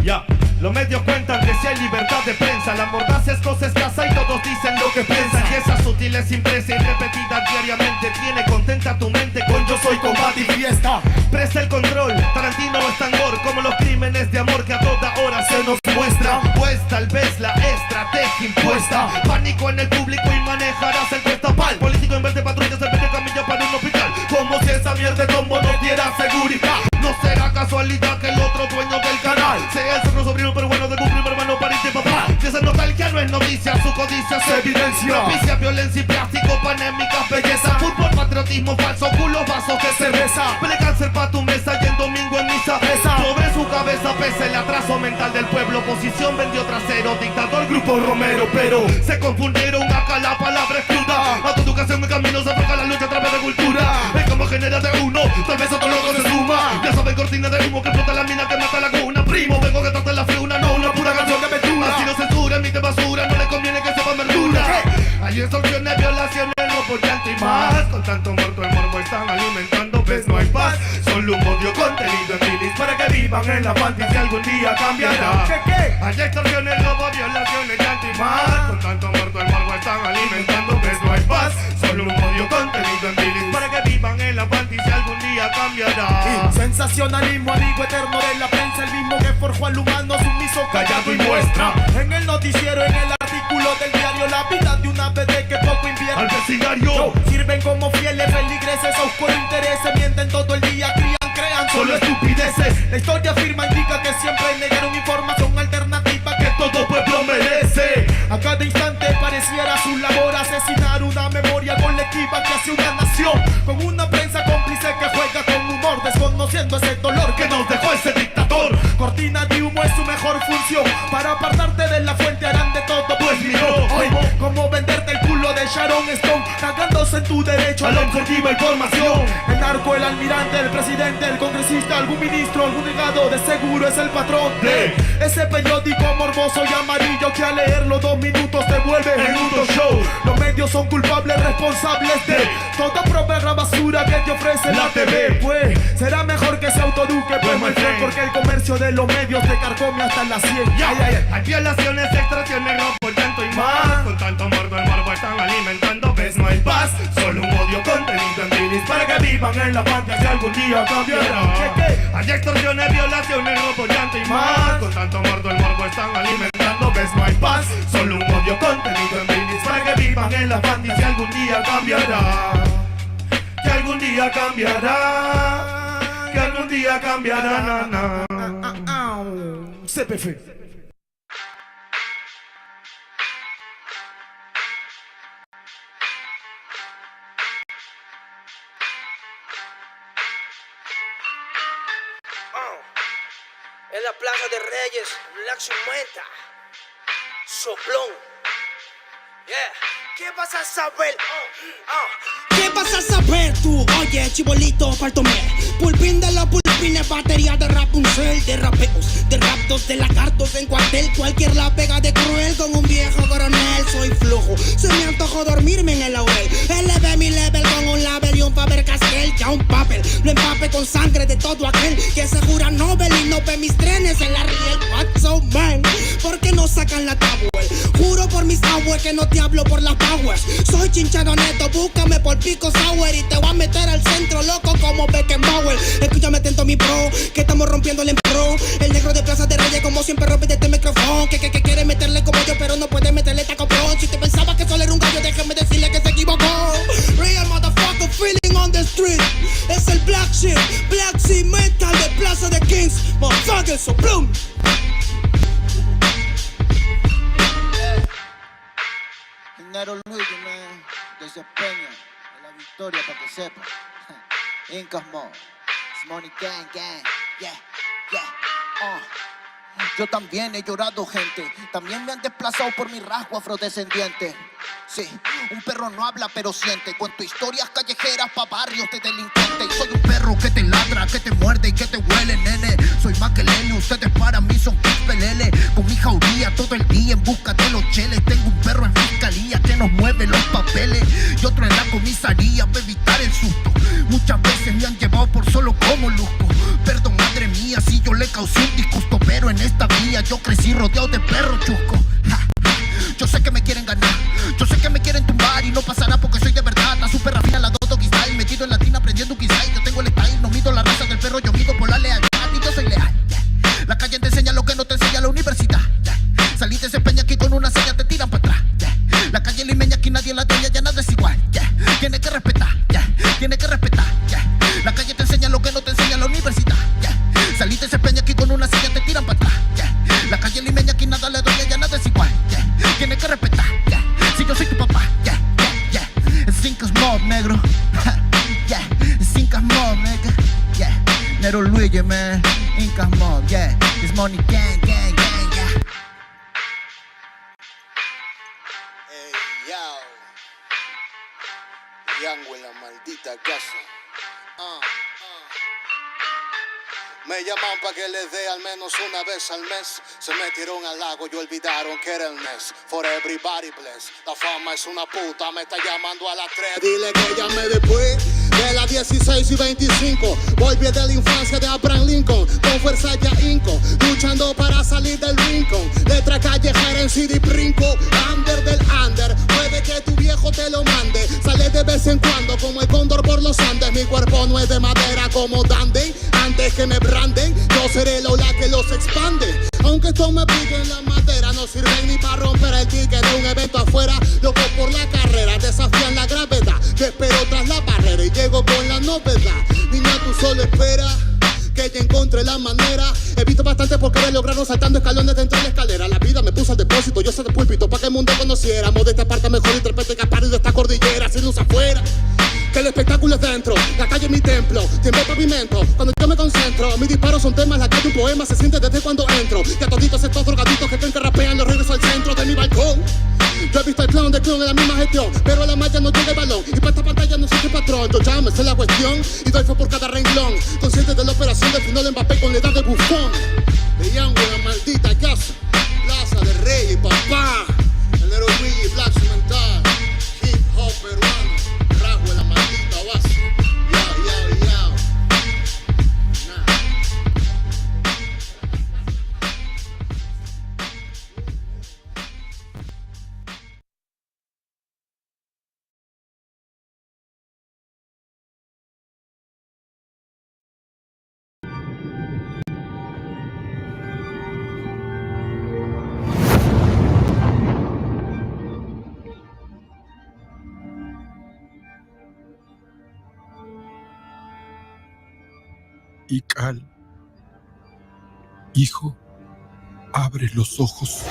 Ya. Los medios cuentan que si hay libertad de prensa, la mordaza es cosa escasa y todos dicen lo que piensan. Y esa sutil es impresa y repetida diariamente tiene contenta tu mente con yo soy combate y fiesta. Presta el control, Tarantino no es tan gore como los crímenes de amor que a toda hora se nos muestra. Pues tal vez la estrategia impuesta. Pánico en el público y manejarás el prestapal. Político en vez de patrullas se vende camilla para un hospital. Como si esa mierda de tombo no diera seguridad. No será casualidad que el otro dueño del canal sea el cerro sobrino pero bueno de tu primo hermano pariente papá. Si esa nostalgia no es noticia, su codicia se evidencia. Propicia violencia y plástico, panémicas belleza. Fútbol, patriotismo falso, culos, vasos de cerveza. Pele cáncer pa' tu mesa y el domingo en misa pesa. Sobre su cabeza pesa el atraso mental del pueblo. Oposición vendió trasero, dictador, grupo Romero. Pero se confundieron acá, la palabra es cruda. A tu educación mi camino se afloja la lucha a través de cultura. Es como genera de uno, tal vez otro loco se suma. Ya saben cortina de humo que explota la mina que mata la cuna. Primo, vengo que trate la friuna, no una pura canción de aventura. Así no censura, emite basura, no le conviene que sepan verdura. Hay extorsiones, violaciones, robo, llanto y más. Con tanto muerto el morbo están alimentando, ves no hay paz. Solo un odio contenido en bilis para que vivan en la fantasía algún día cambiará. Hay extorsiones, robo, violaciones, llanto y más. Con tanto muerto el morbo están alimentando, ves no hay paz. Solo un odio contenido en bilis para que vivan en la fantasía algún día cambiará. Sensacionalismo, amigo eterno de la prensa, el mismo que forjó al humano sumiso, callado y muestra. En el noticiero, en el artículo del diario, la vida de una bebé que poco invierte. Al vecindario sirven como fieles feligreses a oscuro intereses, mienten todo el día, crean solo estupideces. La historia afirma, indica que siempre negaron información alternativa que todo pueblo merece. A cada instante pareciera su labor asesinar una memoria colectiva que hace una nación, con una prensa cómplice que juega con humor, desconociendo ese dolor que nos dejó ese dictador. Cortina de humo es su mejor función, para apartarte de la fuente harán de todo, pues miró hoy como venderte el culo de Sharon Stone, cagándose en tu derecho a la objetiva información. El narco, el almirante, el presidente, el congresista, algún ministro, algún legado, de seguro es el patrón de ese periódico morboso y amarillo que al leerlo 2 minutos te vuelve en un show. Los medios son culpables, responsables de toda propaganda basura que te ofrece la TV. Pues será mejor que se autoeduque, pues my friend, porque el comercio de los medios te carcome hasta las 100. Hay violaciones, extorsiones, robo, llanto y más. Con tanto muerto el morbo están alimentando, ves no hay paz. Solo un odio contenido en bilis para que vivan en la fantasía algún día cambiará. Hay extorsiones, violaciones, robo, llanto y más. Con tanto muerto el morbo están alimentando, ves no hay paz. Solo un odio contenido en bilis para que vivan en la fantasía algún día cambiará. Que algún día cambiará. Que algún día cambiará. CPF. En la Plaza de Reyes, la Sumenta, Soplón. Yeah. ¿Qué vas a saber? ¿Qué vas a saber tú? Oye, chibolito, faltomé. Pulpín de los pulpines, batería de Rapunzel, de rapeos, de raptos, de lagartos en cuartel. Cualquier la pega de cruel con un viejo coronel. Soy flojo, se me antojó dormirme en el laurel. Elevé mi level con un label y un Faber Castell. Ya un papel, lo empape con sangre de todo aquel que se jura Nobel y no ve mis trenes en la riel. What's so man? ¿Por qué no sacan la tabua? Juro por mis aguas que no te hablo por las powers. Soy chinchado neto, búscame por Pico Sour y te voy a meter al centro loco como Beckenbauer. Escúchame atento mi pro, que estamos rompiéndole en pro. El negro de Plaza de Reyes como siempre rompe de este micrófono. Que quiere meterle como yo pero no puede meterle taco pro. Si te pensaba que solo era un gallo, déjame decirle que se equivocó. Real motherfucker feeling on the street. Es el Black Sheep, Black Sea Metal de Plaza de Kings. Motherfucker, so bloom. Nero Luis, man, desempeño en la victoria para que sepa. Incas Mo, Money Gang Gang, yeah, yeah, Yo también he llorado, gente. También me han desplazado por mi rasgo afrodescendiente. Sí, un perro no habla pero siente. Cuento historias callejeras pa' barrios de delincuentes. Soy un perro que te ladra, que te muerde y que te huele, nene. Soy más que Lele, ustedes para mí son pelele. Con mi jauría todo el día en busca de los cheles. Tengo un perro en fiscalía que nos mueve los papeles y otro en la comisaría para evitar el susto. Muchas veces me han llevado por solo como luzco. Perdón, madre mía, si yo le causé un disgusto, pero en esta vía yo crecí rodeado de perros chusco. Yo sé que me quieren ganar, yo sé que me quieren tumbar y no pasará porque soy de verdad. Está súper rafina la Doggy Style, metido en latina aprendiendo un style. Yo tengo el style, no mido la raza del perro, yo mido por la lealtad y yo soy leal. Yeah. La calle te enseña lo que no te enseña la universidad. Yeah. Saliste ese peña aquí con una seña te tiran para atrás. Yeah. La calle limeña aquí nadie la dueña, ya nada es igual. Yeah. Tiene que respetar, yeah. Tiene que respetar. Yeah. La calle te enseña lo que no te enseña la universidad. Yeah. Saliste ese peña aquí con una seña te tiran para atrás. Yeah. La calle limeña aquí nada le dueña, ya nada es igual. Yeah. Tienes que respetar, yeah. Si yo soy tu papá, yeah, yeah, yeah. Cinco mob, negro. Yeah, cinco mob, nigga. Yeah, Nero Luigi, man. Incas mob, yeah. It's Money Gang, gang, gang, yeah. Hey, yo. Yango en la maldita casa. Me llaman pa' que les dé al menos una vez al mes. Se metieron al lago y olvidaron que era el mes. For everybody bless. La fama es una puta, me está llamando a las 3. Dile que llame después de las 16 y 25. Volví de la infancia de Abraham Lincoln. Con fuerza ya inco, luchando para salir del rincón. Letra callejera en CD brinco. Under del under, puede que tu viejo te lo mande. Sale de vez en cuando como el cóndor por los Andes. Mi cuerpo no es de madera como Dandy. Antes que me branden, yo seré el ola que los expande. Aunque esto me pique en la madera, no sirven ni para romper el ticket de un evento afuera. Loco por la carrera, desafían la gravedad. Te espero tras la barrera y llego con la novedad. Niña, tú solo espera que ya encontré la manera. He visto bastante por querer lograrlo saltando escalones dentro de la escalera. La vida me puso al depósito, yo sé de púlpito pa' que el mundo conociéramos. De esta parte mejor interprete capaz de esta cordillera. Sin luz afuera, que el espectáculo es dentro. La calle es mi templo, tiembla el pavimento. Cuando yo me concentro, mis disparos son temas. La calle un poema se siente desde cuando entro. Y a toditos estos drogaditos que creen que rapean, los regreso al centro de mi balcón. Yo he visto el clown del clown en la misma gestión, pero a la malla no llega el balón. Y para esta pantalla no existe patrón. Yo ya me sé la cuestión y doy fe por cada renglón. Consciente de la operación del final de Mbappé con la edad de bufón. De Yango en la maldita casa. Plaza de Reyes, papá. El Nero Luigi, Black Mental. Hip hop peruano. Rasgo en la maldita base. Yao, yao, yao. Ical, hijo, abre los ojos.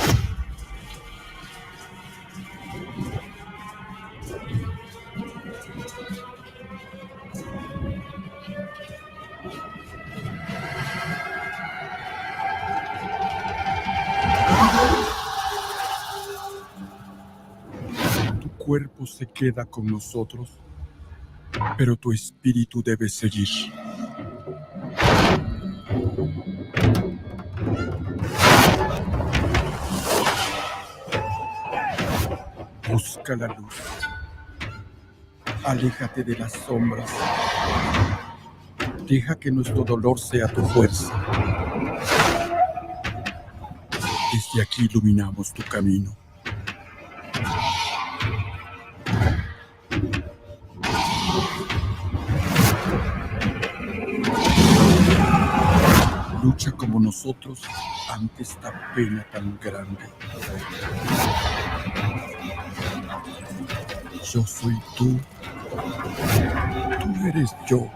cuerpo se queda con nosotros, pero tu espíritu debe seguir. Busca la luz. Aléjate de las sombras. Deja que nuestro dolor sea tu fuerza. Desde aquí iluminamos tu camino. Lucha como nosotros ante esta pena tan grande. Yo soy tú. Tú eres yo.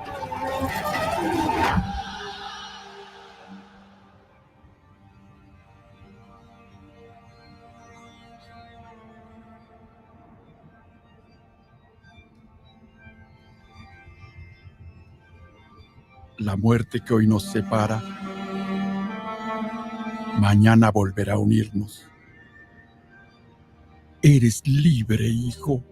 La muerte que hoy nos separa, mañana volverá a unirnos. Eres libre, hijo.